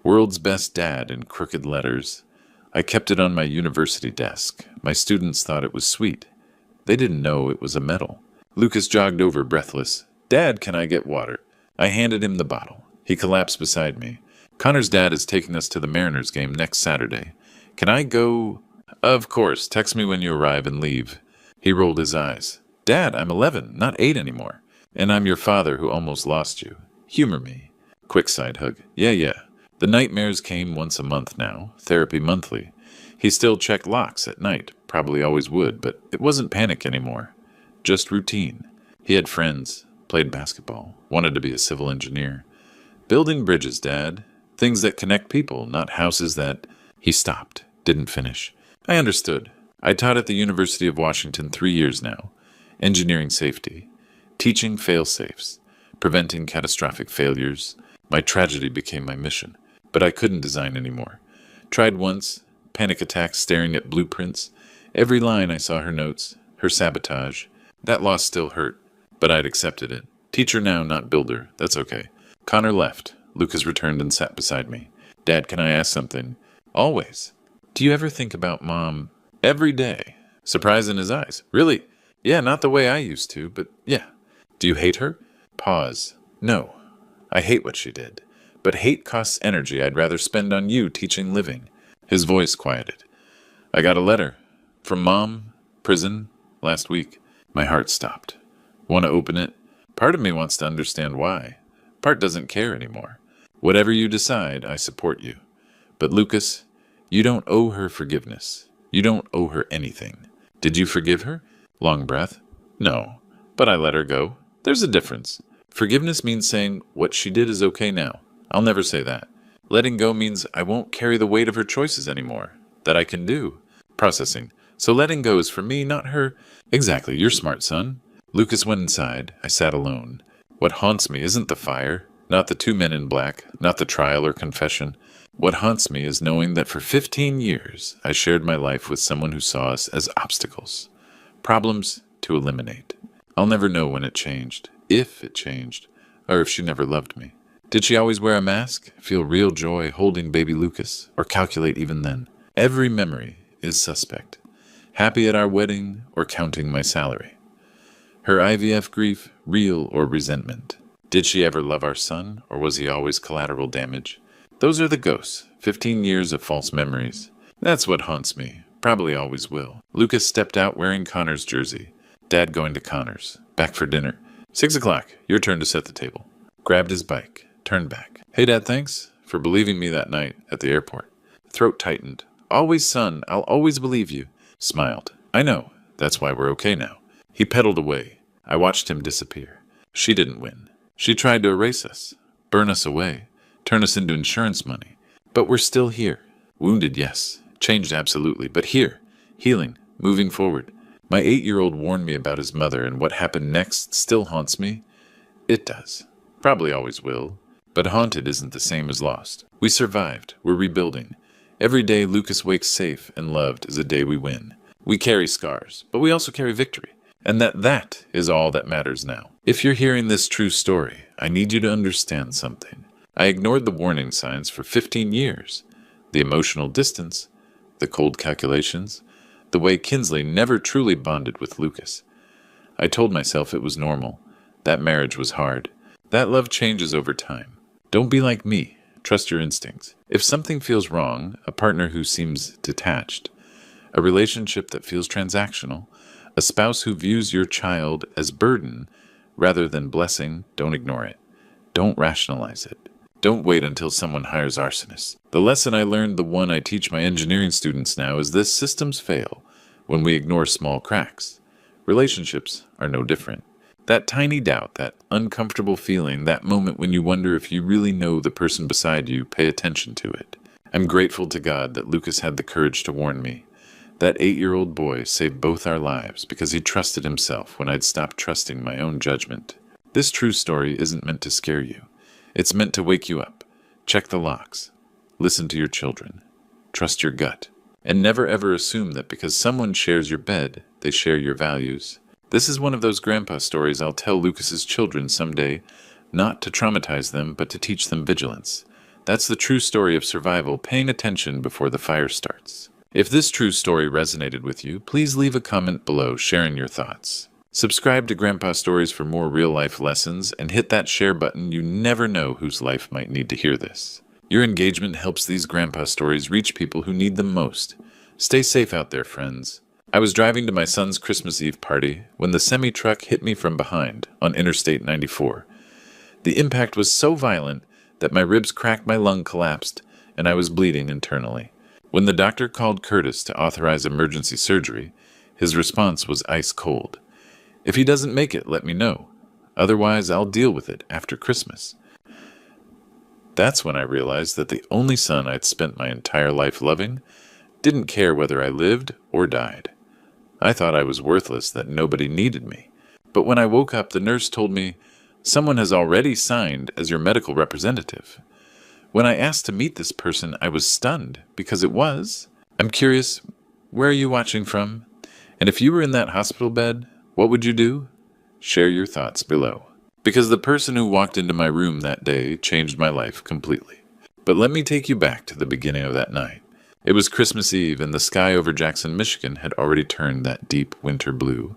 [SPEAKER 1] World's best dad in crooked letters. I kept it on my university desk. My students thought it was sweet. They didn't know it was a medal. Lucas jogged over breathless. Dad, can I get water? I handed him the bottle. He collapsed beside me. Connor's dad is taking us to the Mariners game next Saturday. Can I go? Of course. Text me when you arrive and leave. He rolled his eyes. Dad, I'm 11, not 8 anymore. And I'm your father who almost lost you. Humor me. Quick side hug. Yeah. The nightmares came once a month now. Therapy monthly. He still checked locks at night. Probably always would, but it wasn't panic anymore. Just routine. He had friends. Played basketball. Wanted to be a civil engineer. Building bridges, Dad. Things that connect people, not houses that... He stopped. Didn't finish. I understood. I taught at the University of Washington 3 years now. Engineering safety. Teaching fail-safes. Preventing catastrophic failures. My tragedy became my mission. But I couldn't design anymore. Tried once. Panic attacks staring at blueprints. Every line I saw her notes. Her sabotage. That loss still hurt. But I'd accepted it. Teacher now, not builder. That's okay. Connor left. Lucas returned and sat beside me. Dad, can I ask something? Always. Do you ever think about Mom? Every day. Surprise in his eyes. Really? Yeah, not the way I used to, but yeah. Do you hate her? Pause. No. I hate what she did. But hate costs energy I'd rather spend on you teaching living. His voice quieted. I got a letter. From Mom. Prison. Last week. My heart stopped. Want to open it? Part of me wants to understand why. Part doesn't care anymore. Whatever you decide, I support you. But Lucas, you don't owe her forgiveness. You don't owe her anything. Did you forgive her? Long breath. No. But I let her go. There's a difference. Forgiveness means saying what she did is okay now. I'll never say that. Letting go means I won't carry the weight of her choices anymore. That I can do. Processing. So letting go is for me, not her. Exactly. You're smart, son. Lucas went inside. I sat alone. What haunts me isn't the fire, not the 2 men in black, not the trial or confession. What haunts me is knowing that for 15 years I shared my life with someone who saw us as obstacles. Problems to eliminate. I'll never know when it changed, if it changed, or if she never loved me. Did she always wear a mask, feel real joy holding baby Lucas, or calculate even then? Every memory is suspect. Happy at our wedding or counting my salary. Her IVF grief, real or resentment. Did she ever love our son, or was he always collateral damage? Those are the ghosts, 15 years of false memories. That's what haunts me, probably always will. Lucas stepped out wearing Connor's jersey. Dad going to Connor's. Back for dinner. 6 o'clock, your turn to set the table. Grabbed his bike, turned back. Hey Dad, thanks for believing me that night at the airport. Throat tightened. Always, son, I'll always believe you. Smiled. I know, that's why we're okay now. He pedaled away. I watched him disappear. She didn't win. She tried to erase us, burn us away, turn us into insurance money. But we're still here. Wounded, yes. Changed, absolutely. But here. Healing. Moving forward. My 8-year-old warned me about his mother, and what happened next still haunts me. It does. Probably always will. But haunted isn't the same as lost. We survived. We're rebuilding. Every day Lucas wakes safe and loved is a day we win. We carry scars, but we also carry victory. And that is all that matters now. If you're hearing this true story, I need you to understand something. I ignored the warning signs for 15 years. The emotional distance, the cold calculations, the way Kinsley never truly bonded with Lucas. I told myself it was normal. That marriage was hard. That love changes over time. Don't be like me. Trust your instincts. If something feels wrong, a partner who seems detached, a relationship that feels transactional, a spouse who views your child as burden rather than blessing, don't ignore it. Don't rationalize it. Don't wait until someone hires arsonists. The lesson I learned, the one I teach my engineering students now, is this: systems fail when we ignore small cracks. Relationships are no different. That tiny doubt, that uncomfortable feeling, that moment when you wonder if you really know the person beside you, pay attention to it. I'm grateful to God that Lucas had the courage to warn me. That 8-year-old boy saved both our lives because he trusted himself when I'd stopped trusting my own judgment. This true story isn't meant to scare you. It's meant to wake you up. Check the locks. Listen to your children. Trust your gut. And never ever assume that because someone shares your bed, they share your values. This is one of those grandpa stories I'll tell Lucas's children someday, not to traumatize them, but to teach them vigilance. That's the true story of survival, paying attention before the fire starts. If this true story resonated with you, please leave a comment below sharing your thoughts. Subscribe to Grandpa Stories for more real-life lessons, and hit that share button. You never know whose life might need to hear this. Your engagement helps these Grandpa Stories reach people who need them most. Stay safe out there, friends. I was driving to my son's Christmas Eve party when the semi-truck hit me from behind on Interstate 94. The impact was so violent that my ribs cracked, my lung collapsed, and I was bleeding internally. When the doctor called Curtis to authorize emergency surgery, his response was ice cold. If he doesn't make it, let me know. Otherwise, I'll deal with it after Christmas. That's when I realized that the only son I'd spent my entire life loving didn't care whether I lived or died. I thought I was worthless, that nobody needed me. But when I woke up, the nurse told me, "Someone has already signed as your medical representative." When I asked to meet this person, I was stunned, because it was. I'm curious, where are you watching from? And if you were in that hospital bed, what would you do? Share your thoughts below. because the person who walked into my room that day changed my life completely. But let me take you back to the beginning of that night. It was Christmas Eve, and the sky over Jackson, Michigan had already turned that deep winter blue.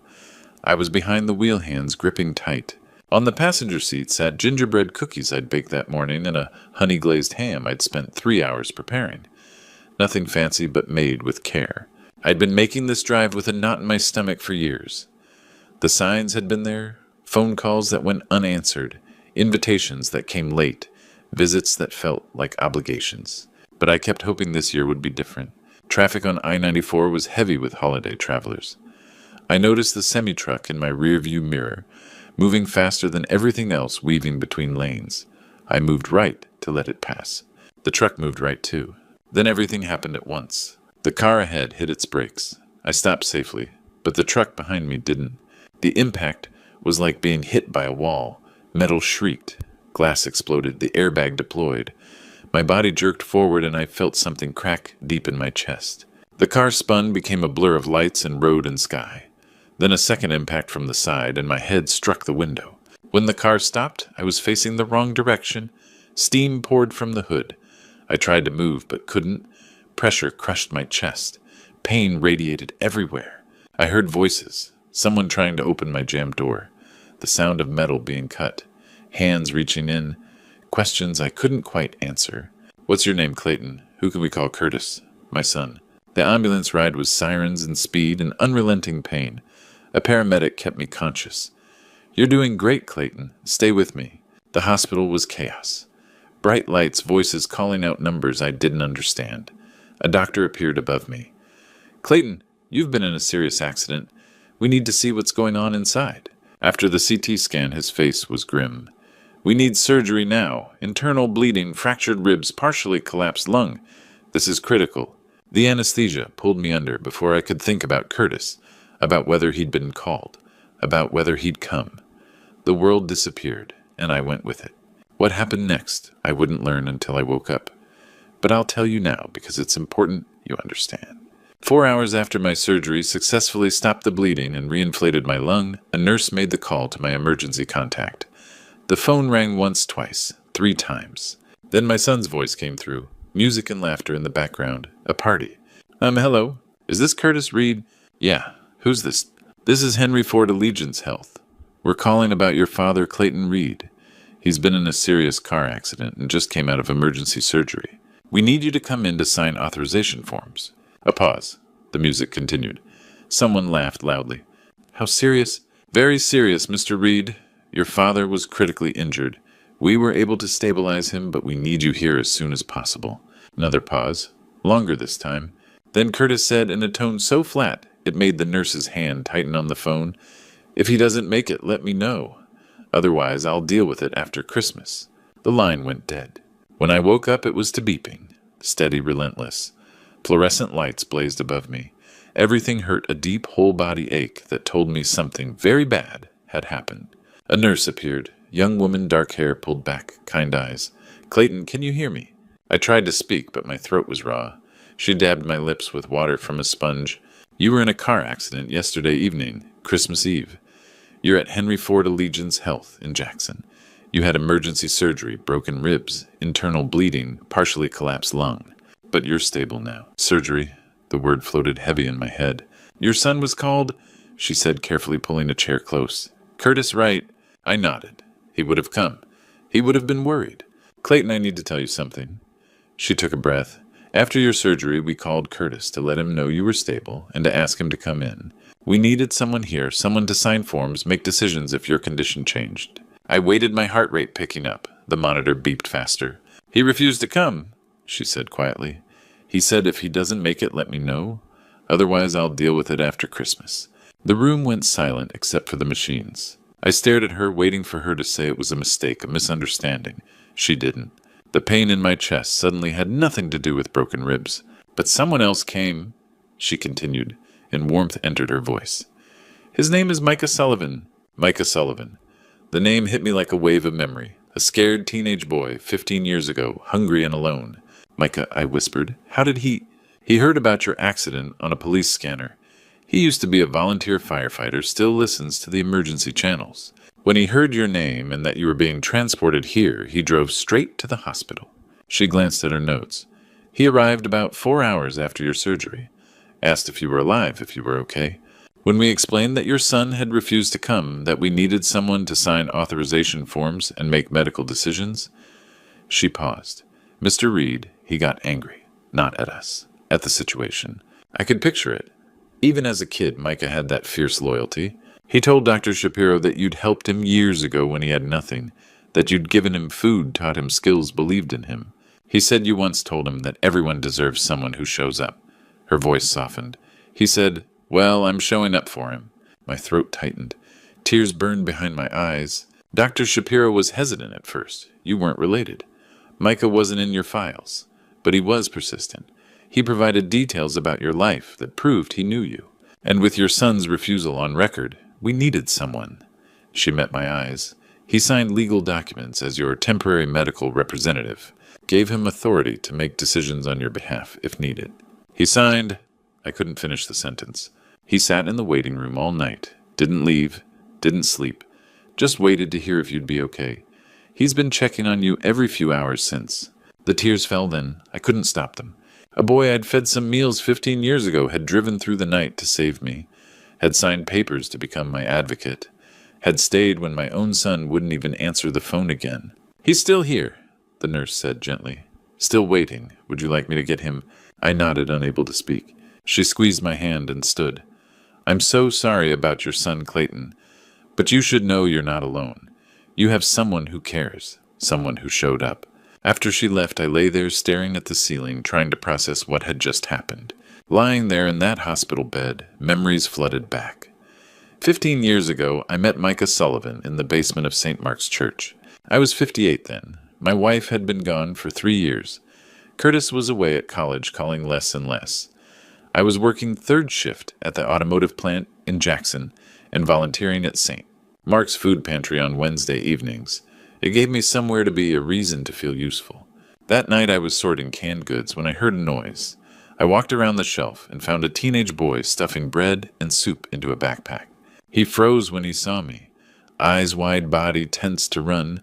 [SPEAKER 1] I was behind the wheel hands, gripping tight. On the passenger seat sat gingerbread cookies I'd baked that morning and a honey-glazed ham I'd spent 3 hours preparing. Nothing fancy, but made with care. I'd been making this drive with a knot in my stomach for years. The signs had been there, phone calls that went unanswered, invitations that came late, visits that felt like obligations. But I kept hoping this year would be different. Traffic on I-94 was heavy with holiday travelers. I noticed the semi-truck in my rearview mirror, moving faster than everything else, weaving between lanes. I moved right to let it pass. The truck moved right too. Then everything happened at once. The car ahead hit its brakes. I stopped safely, but the truck behind me didn't. The impact was like being hit by a wall. Metal shrieked. Glass exploded. The airbag deployed. My body jerked forward and I felt something crack deep in my chest. The car spun, became a blur of lights and road and sky. Then a second impact from the side and my head struck the window. When the car stopped, I was facing the wrong direction. Steam poured from the hood. I tried to move but couldn't. Pressure crushed my chest. Pain radiated everywhere. I heard voices. Someone trying to open my jammed door. The sound of metal being cut. Hands reaching in. Questions I couldn't quite answer. "What's your name, Clayton? Who can we call Curtis?" "My son." The ambulance ride was sirens and speed and unrelenting pain. A paramedic kept me conscious. "You're doing great, Clayton. Stay with me." The hospital was chaos. Bright lights, voices calling out numbers I didn't understand. A doctor appeared above me. "Clayton, you've been in a serious accident. We need to see what's going on inside." After the CT scan, his face was grim. "We need surgery now. Internal bleeding, fractured ribs, partially collapsed lung. This is critical." The anesthesia pulled me under before I could think about Curtis, about whether he'd been called, about whether he'd come. The world disappeared, and I went with it. What happened next, I wouldn't learn until I woke up. But I'll tell you now because it's important you understand. 4 hours after my surgery successfully stopped the bleeding and reinflated my lung, a nurse made the call to my emergency contact. The phone rang once, twice, 3 times. Then my son's voice came through, music and laughter in the background, a party. Hello? Is this Curtis Reed?" "Yeah. Who's this?" "This is Henry Ford Allegiance Health. We're calling about your father, Clayton Reed. He's been in a serious car accident and just came out of emergency surgery. We need you to come in to sign authorization forms." A pause. The music continued. Someone laughed loudly. "How serious?" "Very serious, Mr. Reed. Your father was critically injured. We were able to stabilize him, but we need you here as soon as possible." Another pause. Longer this time. Then Curtis said in a tone so flat it made the nurse's hand tighten on the phone, "If he doesn't make it, let me know. Otherwise, I'll deal with it after Christmas." The line went dead. When I woke up, it was to beeping. Steady, relentless. Fluorescent lights blazed above me. Everything hurt a deep whole-body ache that told me something very bad had happened. A nurse appeared. Young woman, dark hair pulled back, kind eyes. "Clayton, can you hear me?" I tried to speak, but my throat was raw. She dabbed my lips with water from a sponge. "You were in a car accident yesterday evening, Christmas Eve. You're at Henry Ford Allegiance Health in Jackson. You had emergency surgery, broken ribs, internal bleeding, partially collapsed lung. But you're stable now." "Surgery?" The word floated heavy in my head. "Your son was called?" she said, carefully pulling a chair close. "Curtis Wright." I nodded. He would have come. He would have been worried. "Clayton, I need to tell you something." She took a breath. "After your surgery, we called Curtis to let him know you were stable and to ask him to come in. We needed someone here, someone to sign forms, make decisions if your condition changed." I waited, my heart rate picking up. The monitor beeped faster. "He refused to come," she said quietly. "He said if he doesn't make it, let me know. Otherwise, I'll deal with it after Christmas." The room went silent except for the machines. I stared at her, waiting for her to say it was a mistake, a misunderstanding. She didn't. The pain in my chest suddenly had nothing to do with broken ribs. "But someone else came," she continued, and warmth entered her voice. "His name is Micah Sullivan." Micah Sullivan. The name hit me like a wave of memory. A scared teenage boy, 15 years ago, hungry and alone. "Micah," I whispered, "how did he—" "He heard about your accident on a police scanner. He used to be a volunteer firefighter, still listens to the emergency channels. When he heard your name and that you were being transported here, he drove straight to the hospital. She glanced at her notes. He arrived about 4 hours after your surgery. Asked if you were alive, if you were okay. When we explained that your son had refused to come, that we needed someone to sign authorization forms and make medical decisions, she paused. Mr. Reed, he got angry. Not at us. At the situation. I could picture it. Even as a kid, Micah had that fierce loyalty. He told Dr. Shapiro that you'd helped him years ago when he had nothing, that you'd given him food, taught him skills, believed in him. He said you once told him that everyone deserves someone who shows up. Her voice softened. He said, well, I'm showing up for him. My throat tightened. Tears burned behind my eyes. Dr. Shapiro was hesitant at first. You weren't related. Micah wasn't in your files. But he was persistent. He provided details about your life that proved he knew you. And with your son's refusal on record, we needed someone. She met my eyes. He signed legal documents as your temporary medical representative, gave him authority to make decisions on your behalf if needed. He signed. I couldn't finish the sentence. He sat in the waiting room all night, didn't leave, didn't sleep, just waited to hear if you'd be okay. He's been checking on you every few hours since. The tears fell then. I couldn't stop them. A boy I'd fed some meals 15 years ago had driven through the night to save me, had signed papers to become my advocate, had stayed when my own son wouldn't even answer the phone again. He's still here, the nurse said gently. Still waiting. Would you like me to get him? I nodded, unable to speak. She squeezed my hand and stood. I'm so sorry about your son, Clayton, but you should know you're not alone. You have someone who cares, someone who showed up. After she left, I lay there staring at the ceiling, trying to process what had just happened. Lying there in that hospital bed, memories flooded back. 15 years ago, I met Micah Sullivan in the basement of St. Mark's Church. I was 58 then. My wife had been gone for 3 years. Curtis was away at college, calling less and less. I was working third shift at the automotive plant in Jackson and volunteering at St. Mark's food pantry on Wednesday evenings. It gave me somewhere to be, a reason to feel useful. That night I was sorting canned goods when I heard a noise. I walked around the shelf and found a teenage boy stuffing bread and soup into a backpack. He froze when he saw me. Eyes wide, body tense to run.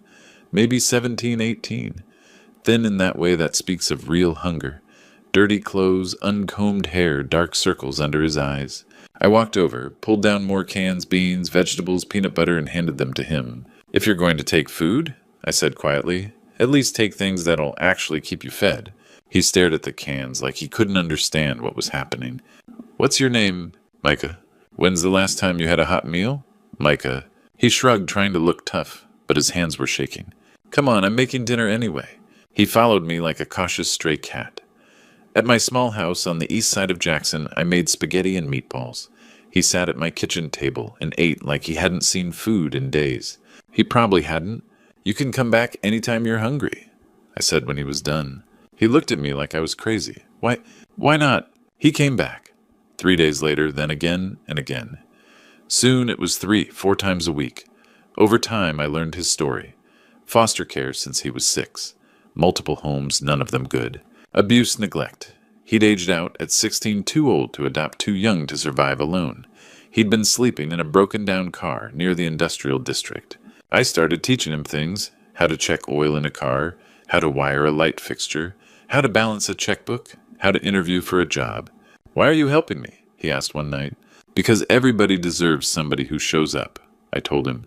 [SPEAKER 1] Maybe 17, 18. Thin in that way that speaks of real hunger. Dirty clothes, uncombed hair, dark circles under his eyes. I walked over, pulled down more cans, beans, vegetables, peanut butter, and handed them to him. If you're going to take food, I said quietly, at least take things that'll actually keep you fed. He stared at the cans like he couldn't understand what was happening. What's your name? Micah. When's the last time you had a hot meal? Micah. He shrugged, trying to look tough, but his hands were shaking. Come on, I'm making dinner anyway. He followed me like a cautious stray cat. At my small house on the east side of Jackson, I made spaghetti and meatballs. He sat at my kitchen table and ate like he hadn't seen food in days. He probably hadn't. You can come back anytime you're hungry, I said when he was done. He looked at me like I was crazy. Why not? He came back. 3 days later, then again and again. Soon it was 4 times a week. Over time, I learned his story. Foster care since he was 6. Multiple homes, none of them good. Abuse, neglect. He'd aged out at 16, too old to adopt, too young to survive alone. He'd been sleeping in a broken-down car near the industrial district. I started teaching him things, how to check oil in a car, how to wire a light fixture, how to balance a checkbook, how to interview for a job. Why are you helping me? He asked one night. Because everybody deserves somebody who shows up, I told him.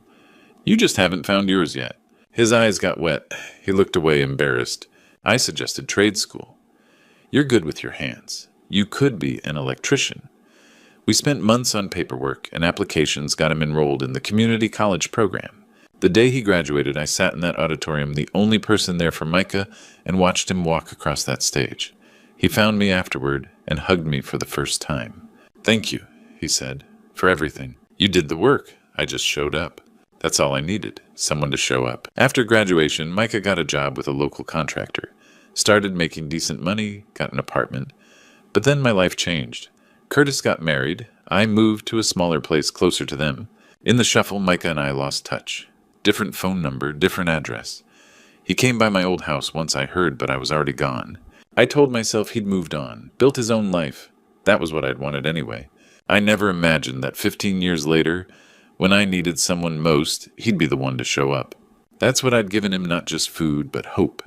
[SPEAKER 1] You just haven't found yours yet. His eyes got wet. He looked away, embarrassed. I suggested trade school. You're good with your hands. You could be an electrician. We spent months on paperwork and applications, got him enrolled in the community college program. The day he graduated, I sat in that auditorium, the only person there for Micah, and watched him walk across that stage. He found me afterward and hugged me for the first time. Thank you, he said, for everything. You did the work. I just showed up. That's all I needed, someone to show up. After graduation, Micah got a job with a local contractor. Started making decent money, got an apartment. But then my life changed. Curtis got married. I moved to a smaller place closer to them. In the shuffle, Micah and I lost touch. Different phone number, different address. He came by my old house once, I heard, but I was already gone. I told myself he'd moved on, built his own life. That was what I'd wanted anyway. I never imagined that 15 years later, when I needed someone most, he'd be the one to show up. That's what I'd given him, not just food, but hope.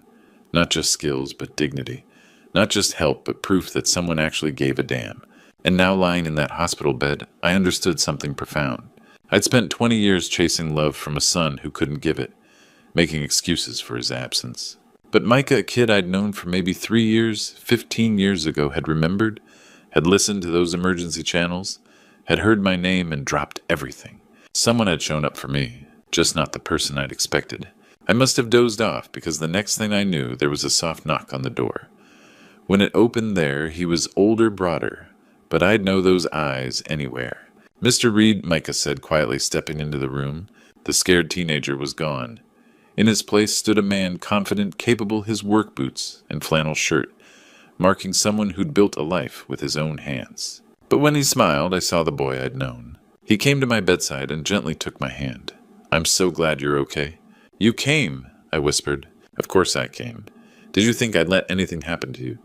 [SPEAKER 1] Not just skills, but dignity. Not just help, but proof that someone actually gave a damn. And now lying in that hospital bed, I understood something profound. I'd spent 20 years chasing love from a son who couldn't give it, making excuses for his absence. But Micah, a kid I'd known for maybe 3 years, 15 years ago, had remembered, had listened to those emergency channels, had heard my name and dropped everything. Someone had shown up for me, just not the person I'd expected. I must have dozed off because the next thing I knew, there was a soft knock on the door. When it opened there, he was older, broader, but I'd know those eyes anywhere. "Mr. Reed," Micah said, quietly stepping into the room. The scared teenager was gone. In his place stood a man confident, capable, his work boots and flannel shirt, marking someone who'd built a life with his own hands. But when he smiled, I saw the boy I'd known. He came to my bedside and gently took my hand. "I'm so glad you're okay." "You came," I whispered. "Of course I came. Did you think I'd let anything happen to you?"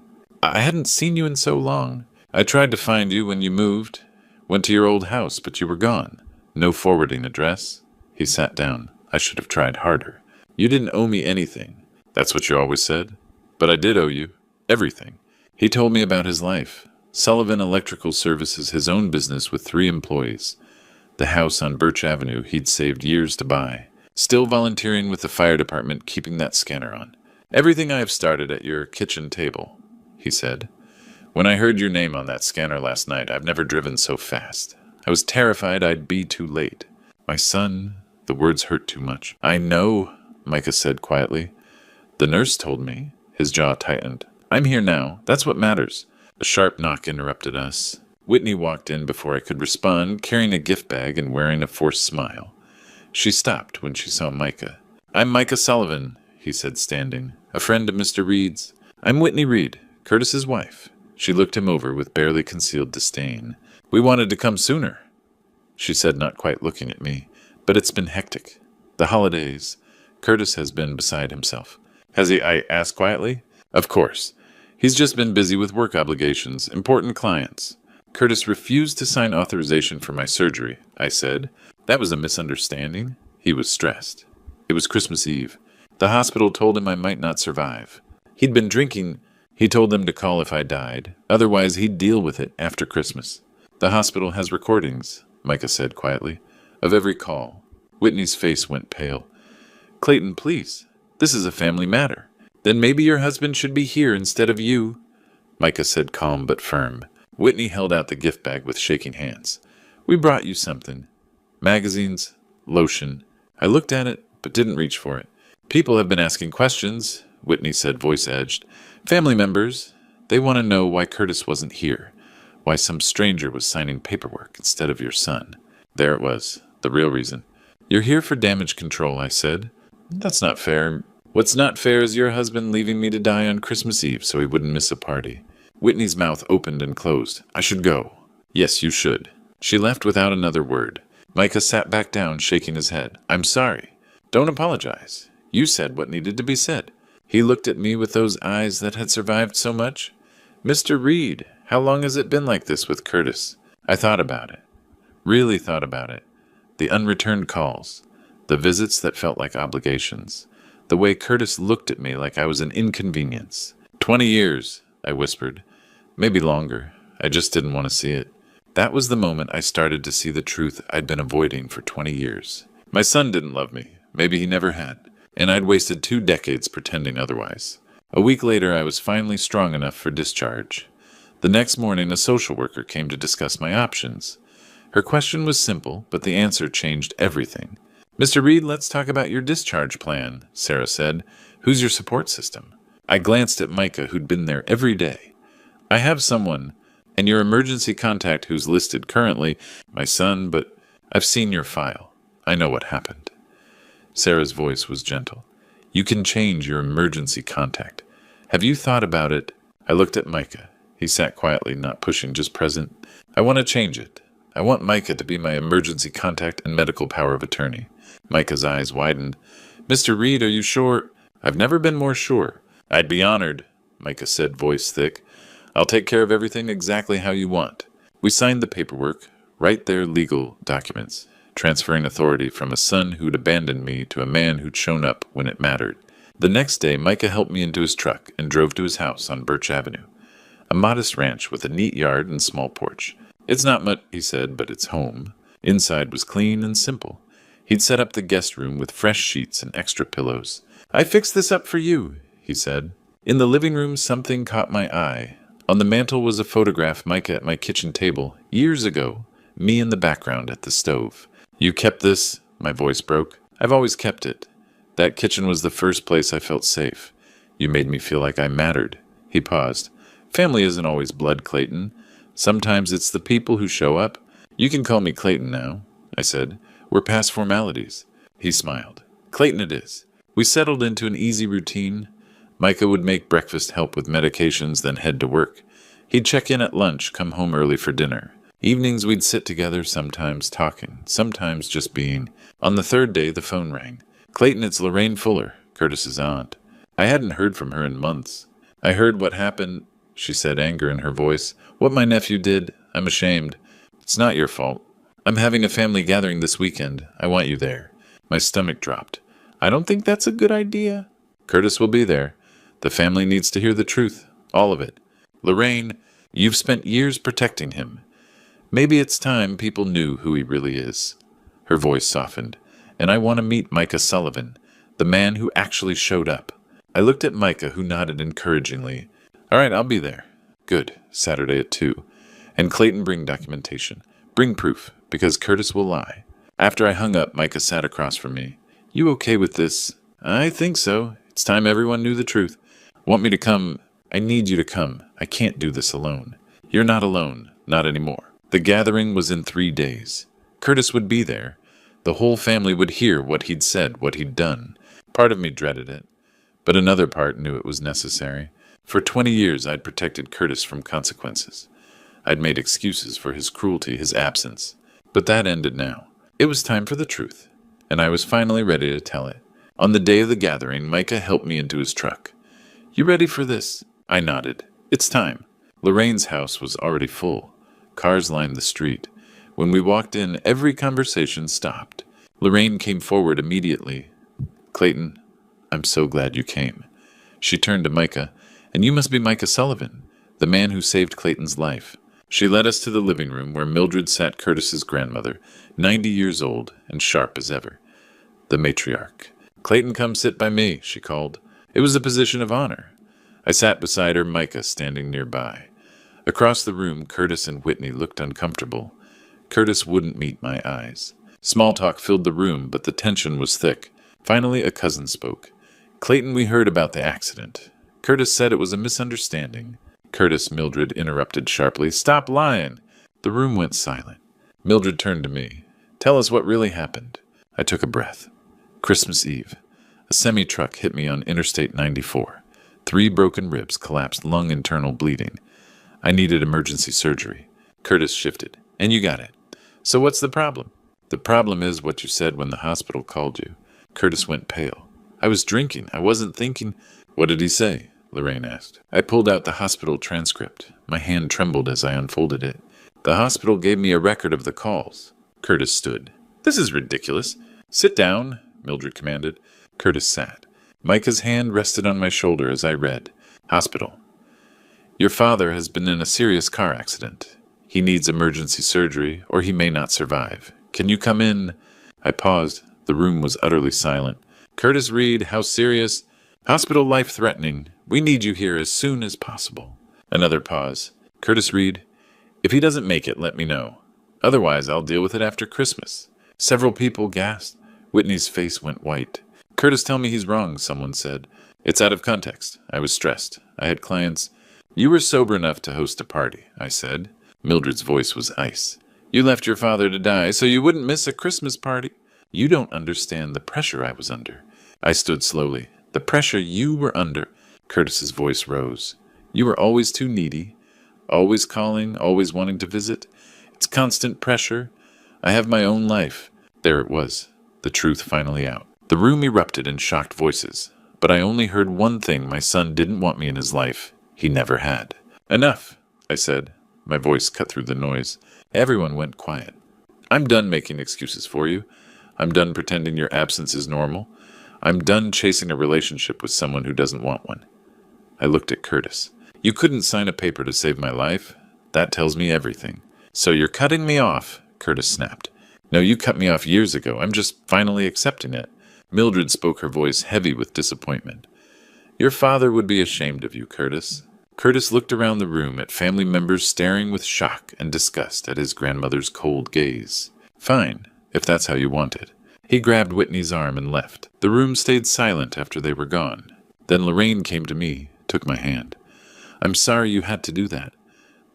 [SPEAKER 1] "I hadn't seen you in so long. I tried to find you when you moved. Went to your old house, but you were gone. No forwarding address." He sat down. "I should have tried harder. You didn't owe me anything." "That's what you always said." "But I did owe you. Everything." He told me about his life. Sullivan Electrical Services, his own business with 3 employees. The house on Birch Avenue he'd saved years to buy. Still volunteering with the fire department, keeping that scanner on. "Everything I have started at your kitchen table," he said. "When I heard your name on that scanner last night, I've never driven so fast. I was terrified I'd be too late. My son," the words hurt too much. "I know," Micah said quietly. "The nurse told me." His jaw tightened. "I'm here now. That's what matters." A sharp knock interrupted us. Whitney walked in before I could respond, carrying a gift bag and wearing a forced smile. She stopped when she saw Micah. "I'm Micah Sullivan," he said, standing. "A friend of Mr. Reed's." "I'm Whitney Reed, Curtis's wife." She looked him over with barely concealed disdain. "We wanted to come sooner," she said, not quite looking at me. "But it's been hectic. The holidays. Curtis has been beside himself." "Has he?" I asked quietly. "Of course. He's just been busy with work obligations, important clients." "Curtis refused to sign authorization for my surgery," I said. "That was a misunderstanding." He was stressed. It was Christmas Eve. The hospital told him I might not survive. He'd been drinking. He told them to call if I died. Otherwise, he'd deal with it after Christmas. "The hospital has recordings," Micah said quietly, "of every call." Whitney's face went pale. "Clayton, please. This is a family matter." "Then maybe your husband should be here instead of you," Micah said, calm but firm. Whitney held out the gift bag with shaking hands. "We brought you something. Magazines, lotion." I looked at it, but didn't reach for it. "People have been asking questions," Whitney said, voice edged. "Family members. They want to know why Curtis wasn't here, why some stranger was signing paperwork instead of your son." There it was, the real reason. "You're here for damage control," I said. "That's not fair." "What's not fair is your husband leaving me to die on Christmas Eve so he wouldn't miss a party." Whitney's mouth opened and closed. "I should go." "Yes, you should." She left without another word. Micah sat back down, shaking his head. "I'm sorry." "Don't apologize. You said what needed to be said." He looked at me with those eyes that had survived so much. "Mr. Reed, how long has it been like this with Curtis?" I thought about it. Really thought about it. The unreturned calls. The visits that felt like obligations. The way Curtis looked at me like I was an inconvenience. 20 years, I whispered. Maybe longer. I just didn't want to see it. That was the moment I started to see the truth I'd been avoiding for 20 years. My son didn't love me. Maybe he never had. And I'd wasted 2 decades pretending otherwise. A week later, I was finally strong enough for discharge. The next morning, a social worker came to discuss my options. Her question was simple, but the answer changed everything. "Mr. Reed, let's talk about your discharge plan," Sarah said. "Who's your support system?" I glanced at Micah, who'd been there every day. "I have someone, and your emergency contact who's listed currently, my son, but I've seen your file. I know what happened." Sarah's voice was gentle. "You can change your emergency contact. Have you thought about it?" I looked at Micah. He sat quietly, not pushing, just present. "I want to change it. I want Micah to be my emergency contact and medical power of attorney." Micah's eyes widened. "Mr. Reed, are you sure?" "I've never been more sure." "I'd be honored," Micah said, voice thick. "I'll take care of everything exactly how you want." We signed the paperwork, right there legal documents, transferring authority from a son who'd abandoned me to a man who'd shown up when it mattered. The next day, Micah helped me into his truck and drove to his house on Birch Avenue, a modest ranch with a neat yard and small porch. It's not much, he said, but it's home. Inside was clean and simple. He'd set up the guest room with fresh sheets and extra pillows. I fixed this up for you, he said. In the living room, something caught my eye. On the mantel was a photograph Micah at my kitchen table, years ago, me in the background at the stove. You kept this? My voice broke. I've always kept it. That kitchen was the first place I felt safe. You made me feel like I mattered. He paused. Family isn't always blood, Clayton. Sometimes it's the people who show up. You can call me Clayton now, I said. We're past formalities. He smiled. Clayton it is. We settled into an easy routine. Micah would make breakfast, help with medications, then head to work. He'd check in at lunch, come home early for dinner. Evenings we'd sit together, sometimes talking, sometimes just being. On the third day, the phone rang. Clayton, it's Lorraine Fuller, Curtis's aunt. I hadn't heard from her in months. I heard what happened, she said, anger in her voice. What my nephew did, I'm ashamed. It's not your fault. I'm having a family gathering this weekend. I want you there. My stomach dropped. I don't think that's a good idea. Curtis will be there. The family needs to hear the truth. All of it. Lorraine, you've spent years protecting him. Maybe it's time people knew who he really is. Her voice softened. And I want to meet Micah Sullivan, the man who actually showed up. I looked at Micah, who nodded encouragingly. All right, I'll be there. Good. Saturday at 2. And Clayton, bring documentation. Bring proof, because Curtis will lie. After I hung up, Micah sat across from me. You okay with this? I think so. It's time everyone knew the truth. Want me to come? I need you to come. I can't do this alone. You're not alone. Not anymore. The gathering was in 3 days. Curtis would be there. The whole family would hear what he'd said, what he'd done. Part of me dreaded it, but another part knew it was necessary. For 20 years I'd protected Curtis from consequences. I'd made excuses for his cruelty, his absence. But that ended now. It was time for the truth, and I was finally ready to tell it. On the day of the gathering, Micah helped me into his truck. You ready for this? I nodded. It's time. Lorraine's house was already full. Cars lined the street. When we walked in, every conversation stopped. Lorraine came forward immediately. Clayton, I'm so glad you came. She turned to Micah. And you must be Micah Sullivan, the man who saved Clayton's life. She led us to the living room where Mildred sat, Curtis's grandmother, 90 years old and sharp as ever. The matriarch. Clayton, come sit by me, she called. It was a position of honor. I sat beside her, Micah standing nearby. Across the room, Curtis and Whitney looked uncomfortable. Curtis wouldn't meet my eyes. Small talk filled the room, but the tension was thick. Finally, a cousin spoke. Clayton, we heard about the accident. Curtis said it was a misunderstanding. Curtis, Mildred interrupted sharply. Stop lying! The room went silent. Mildred turned to me. Tell us what really happened. I took a breath. Christmas Eve. A semi-truck hit me on Interstate 94. 3 broken ribs, collapsed lung internal bleeding. I needed emergency surgery. Curtis shifted. And you got it. So what's the problem? The problem is what you said when the hospital called you. Curtis went pale. I was drinking. I wasn't thinking. What did he say? Lorraine asked. I pulled out the hospital transcript. My hand trembled as I unfolded it. The hospital gave me a record of the calls. Curtis stood. This is ridiculous. Sit down, Mildred commanded. Curtis sat. Micah's hand rested on my shoulder as I read. Hospital. Your father has been in a serious car accident. He needs emergency surgery, or he may not survive. Can you come in? I paused. The room was utterly silent. Curtis Reed, how serious? Hospital life-threatening. We need you here as soon as possible. Another pause. Curtis Reed, if he doesn't make it, let me know. Otherwise, I'll deal with it after Christmas. Several people gasped. Whitney's face went white. Curtis, tell me he's wrong, someone said. It's out of context. I was stressed. I had clients. You were sober enough to host a party, I said. Mildred's voice was ice. You left your father to die so you wouldn't miss a Christmas party. You don't understand the pressure I was under. I stood slowly. The pressure you were under. Curtis's voice rose. You were always too needy. Always calling, always wanting to visit. It's constant pressure. I have my own life. There it was. The truth finally out. The room erupted in shocked voices. But I only heard one thing. My son didn't want me in his life. He never had. Enough, I said. My voice cut through the noise. Everyone went quiet. I'm done making excuses for you. I'm done pretending your absence is normal. I'm done chasing a relationship with someone who doesn't want one. I looked at Curtis. You couldn't sign a paper to save my life. That tells me everything. So you're cutting me off, Curtis snapped. No, you cut me off years ago. I'm just finally accepting it. Mildred spoke, her voice heavy with disappointment. Your father would be ashamed of you, Curtis. Curtis looked around the room at family members staring with shock and disgust at his grandmother's cold gaze. Fine, if that's how you want it. He grabbed Whitney's arm and left. The room stayed silent after they were gone. Then Lorraine came to me, took my hand. I'm sorry you had to do that,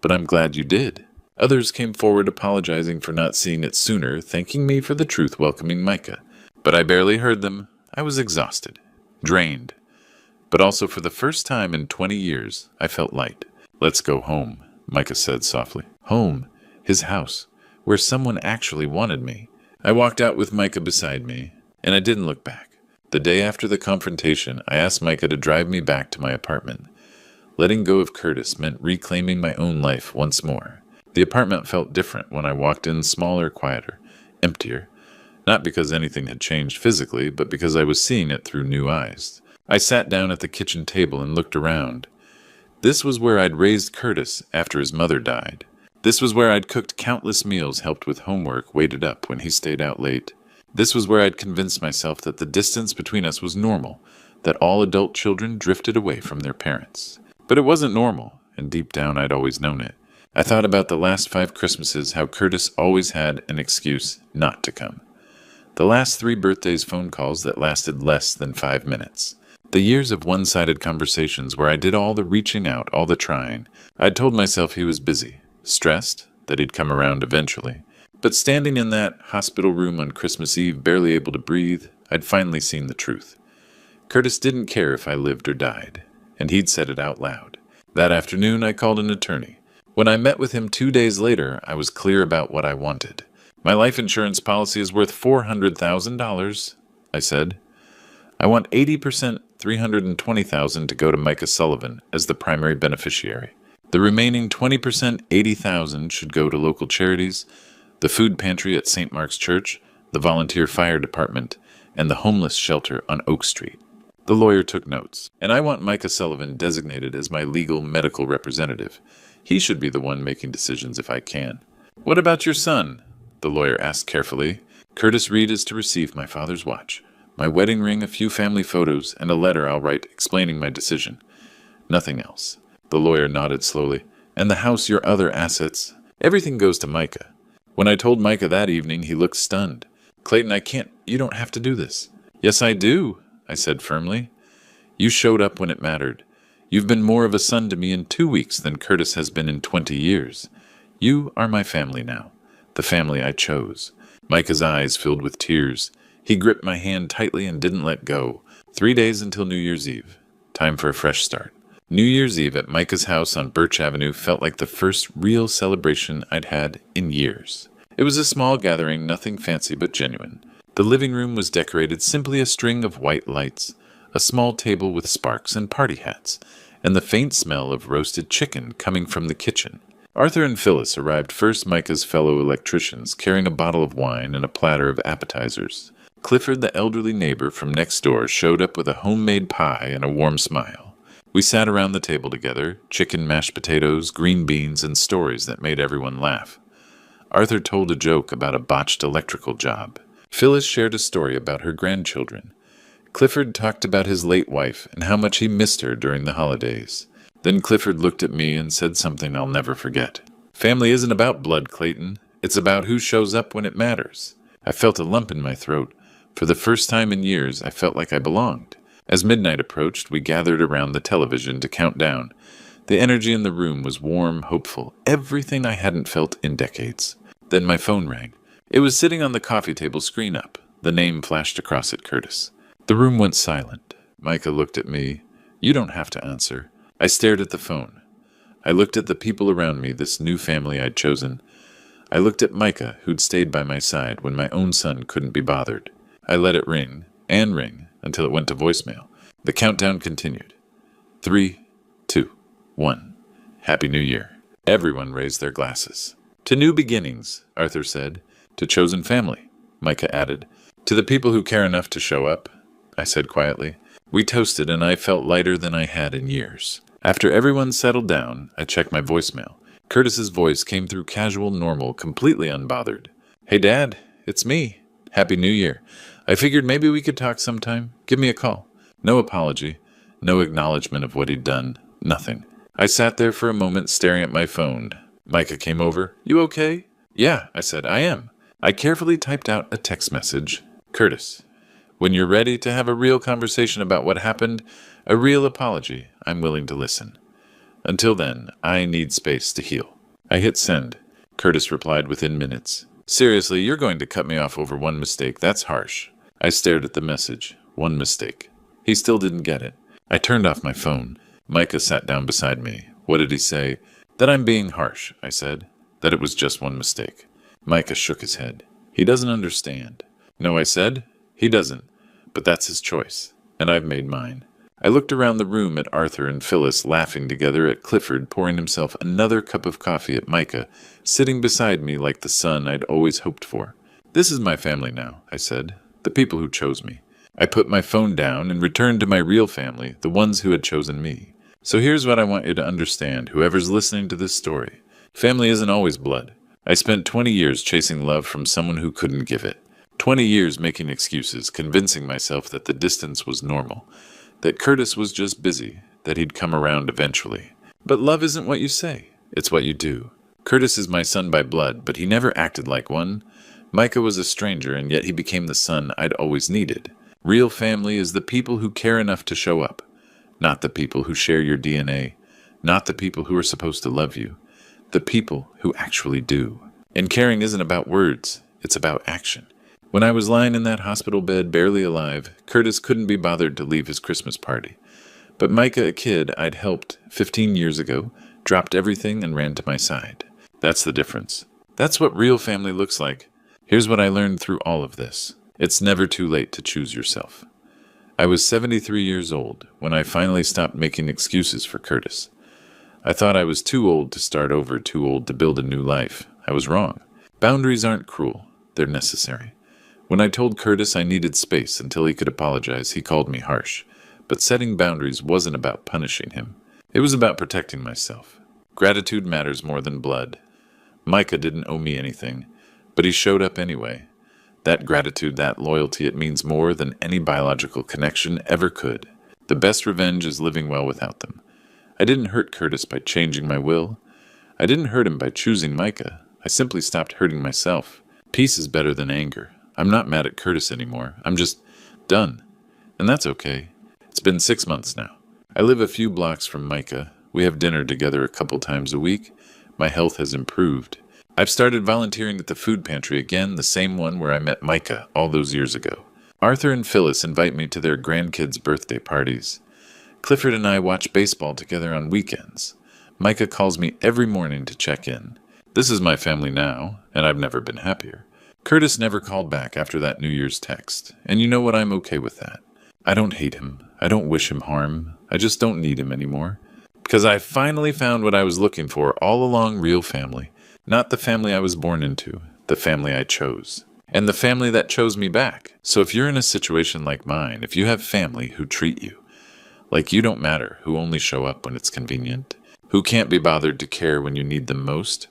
[SPEAKER 1] but I'm glad you did. Others came forward apologizing for not seeing it sooner, thanking me for the truth welcoming Micah. But I barely heard them. I was exhausted, drained. But also for the first time in 20 years, I felt light. Let's go home, Micah said softly. Home, his house, where someone actually wanted me. I walked out with Micah beside me, and I didn't look back. The day after the confrontation, I asked Micah to drive me back to my apartment. Letting go of Curtis meant reclaiming my own life once more. The apartment felt different when I walked in, smaller, quieter, emptier. Not because anything had changed physically, but because I was seeing it through new eyes. I sat down at the kitchen table and looked around. This was where I'd raised Curtis after his mother died. This was where I'd cooked countless meals, helped with homework, waited up when he stayed out late. This was where I'd convinced myself that the distance between us was normal, that all adult children drifted away from their parents. But it wasn't normal, and deep down I'd always known it. I thought about the last 5 Christmases, how Curtis always had an excuse not to come. The last 3 birthdays phone calls that lasted less than 5 minutes. The years of one-sided conversations where I did all the reaching out, all the trying. I'd told myself he was busy, stressed, that he'd come around eventually. But standing in that hospital room on Christmas Eve, barely able to breathe, I'd finally seen the truth. Curtis didn't care if I lived or died, and he'd said it out loud. That afternoon, I called an attorney. When I met with him 2 days later, I was clear about what I wanted. My life insurance policy is worth $400,000, I said. I want 80%, $320,000 to go to Micah Sullivan as the primary beneficiary. The remaining 20%, $80,000 should go to local charities, the food pantry at St. Mark's Church, the volunteer fire department, and the homeless shelter on Oak Street. The lawyer took notes, and I want Micah Sullivan designated as my legal medical representative. He should be the one making decisions if I can. What about your son? The lawyer asked carefully. Curtis Reed is to receive my father's watch, my wedding ring, a few family photos, and a letter I'll write explaining my decision. Nothing else. The lawyer nodded slowly. And the house, your other assets. Everything goes to Micah. When I told Micah that evening, he looked stunned. Clayton, you don't have to do this. Yes, I do, I said firmly. You showed up when it mattered. You've been more of a son to me in 2 weeks than Curtis has been in 20 years. You are my family now, the family I chose. Micah's eyes filled with tears. He gripped my hand tightly and didn't let go. 3 days until New Year's Eve. Time for a fresh start. New Year's Eve at Micah's house on Birch Avenue felt like the first real celebration I'd had in years. It was a small gathering, nothing fancy but genuine. The living room was decorated simply a string of white lights, a small table with sparks and party hats, and the faint smell of roasted chicken coming from the kitchen. Arthur and Phyllis arrived first, Micah's fellow electricians, carrying a bottle of wine and a platter of appetizers. Clifford, the elderly neighbor from next door, showed up with a homemade pie and a warm smile. We sat around the table together, chicken, mashed potatoes, green beans, and stories that made everyone laugh. Arthur told a joke about a botched electrical job. Phyllis shared a story about her grandchildren. Clifford talked about his late wife and how much he missed her during the holidays. Then Clifford looked at me and said something I'll never forget. Family isn't about blood, Clayton. It's about who shows up when it matters. I felt a lump in my throat. For the first time in years, I felt like I belonged. As midnight approached, we gathered around the television to count down. The energy in the room was warm, hopeful, everything I hadn't felt in decades. Then my phone rang. It was sitting on the coffee table, screen up. The name flashed across it, Curtis. The room went silent. Micah looked at me. You don't have to answer. I stared at the phone. I looked at the people around me, this new family I'd chosen. I looked at Micah, who'd stayed by my side when my own son couldn't be bothered. I let it ring, and ring, until it went to voicemail. The countdown continued. 3, 2, 1. Happy New Year. Everyone raised their glasses. To new beginnings, Arthur said. To chosen family, Micah added. To the people who care enough to show up, I said quietly. We toasted, and I felt lighter than I had in years. After everyone settled down, I checked my voicemail. Curtis's voice came through casual, normal, completely unbothered. Hey, Dad, it's me. Happy New Year. I figured maybe we could talk sometime. Give me a call. No apology. No acknowledgement of what he'd done. Nothing. I sat there for a moment staring at my phone. Micah came over. You okay? Yeah, I said, I am. I carefully typed out a text message. Curtis, when you're ready to have a real conversation about what happened, a real apology, I'm willing to listen. Until then, I need space to heal. I hit send. Curtis replied within minutes. Seriously, you're going to cut me off over one mistake. That's harsh. I stared at the message. One mistake. He still didn't get it. I turned off my phone. Micah sat down beside me. What did he say? That I'm being harsh, I said. That it was just one mistake. Micah shook his head. He doesn't understand. No, I said. He doesn't. But that's his choice. And I've made mine. I looked around the room at Arthur and Phyllis laughing together, at Clifford pouring himself another cup of coffee, at Micah sitting beside me like the son I'd always hoped for. This is my family now, I said. The people who chose me. I put my phone down and returned to my real family, the ones who had chosen me. So here's what I want you to understand, whoever's listening to this story. Family isn't always blood. I spent 20 years chasing love from someone who couldn't give it. 20 years making excuses, convincing myself that the distance was normal, that Curtis was just busy, that he'd come around eventually. But love isn't what you say, it's what you do. Curtis is my son by blood, but he never acted like one. Micah was a stranger, and yet he became the son I'd always needed. Real family is the people who care enough to show up, not the people who share your DNA, not the people who are supposed to love you, the people who actually do. And caring isn't about words, it's about action. When I was lying in that hospital bed, barely alive, Curtis couldn't be bothered to leave his Christmas party. But Micah, a kid I'd helped 15 years ago, dropped everything and ran to my side. That's the difference. That's what real family looks like. Here's what I learned through all of this. It's never too late to choose yourself. I was 73 years old when I finally stopped making excuses for Curtis. I thought I was too old to start over, too old to build a new life. I was wrong. Boundaries aren't cruel. They're necessary. When I told Curtis I needed space until he could apologize, he called me harsh. But setting boundaries wasn't about punishing him. It was about protecting myself. Gratitude matters more than blood. Micah didn't owe me anything, but he showed up anyway. That gratitude, that loyalty, it means more than any biological connection ever could. The best revenge is living well without them. I didn't hurt Curtis by changing my will. I didn't hurt him by choosing Micah. I simply stopped hurting myself. Peace is better than anger. I'm not mad at Curtis anymore. I'm just done. And that's okay. It's been 6 months now. I live a few blocks from Micah. We have dinner together a couple times a week. My health has improved. I've started volunteering at the food pantry again, the same one where I met Micah all those years ago. Arthur and Phyllis invite me to their grandkids' birthday parties. Clifford and I watch baseball together on weekends. Micah calls me every morning to check in. This is my family now, and I've never been happier. Curtis never called back after that New Year's text, and you know what, I'm okay with that. I don't hate him. I don't wish him harm. I just don't need him anymore. Because I finally found what I was looking for all along: real family. Not the family I was born into, the family I chose. And the family that chose me back. So if you're in a situation like mine, if you have family who treat you like you don't matter, who only show up when it's convenient, who can't be bothered to care when you need them most,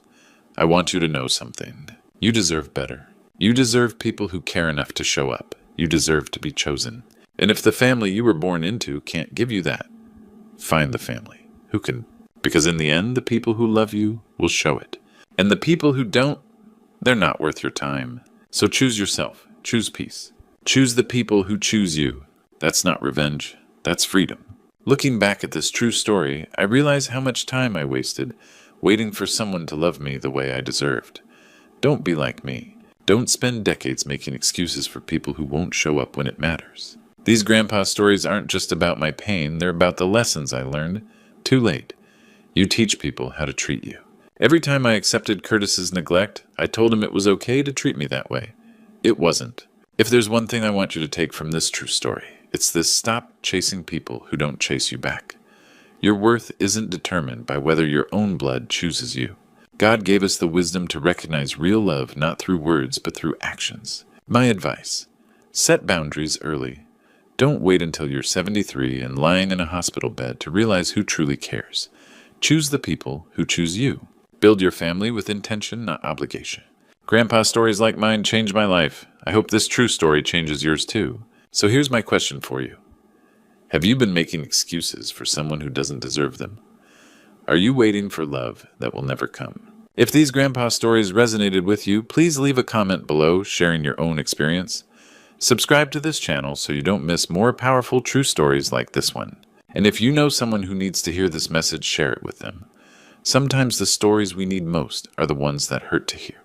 [SPEAKER 1] I want you to know something. You deserve better. You deserve people who care enough to show up. You deserve to be chosen. And if the family you were born into can't give you that, find the family who can. Because in the end, the people who love you will show it. And the people who don't, they're not worth your time. So choose yourself. Choose peace. Choose the people who choose you. That's not revenge. That's freedom. Looking back at this true story, I realize how much time I wasted waiting for someone to love me the way I deserved. Don't be like me. Don't spend decades making excuses for people who won't show up when it matters. These grandpa stories aren't just about my pain, they're about the lessons I learned. Too late. You teach people how to treat you. Every time I accepted Curtis's neglect, I told him it was okay to treat me that way. It wasn't. If there's one thing I want you to take from this true story, it's this: stop chasing people who don't chase you back. Your worth isn't determined by whether your own blood chooses you. God gave us the wisdom to recognize real love not through words but through actions. My advice: set boundaries early. Don't wait until you're 73 and lying in a hospital bed to realize who truly cares. Choose the people who choose you. Build your family with intention, not obligation. Grandpa stories like mine changed my life. I hope this true story changes yours too. So here's my question for you. Have you been making excuses for someone who doesn't deserve them? Are you waiting for love that will never come? If these grandpa stories resonated with you, please leave a comment below sharing your own experience. Subscribe to this channel so you don't miss more powerful true stories like this one. And if you know someone who needs to hear this message, share it with them. Sometimes the stories we need most are the ones that hurt to hear.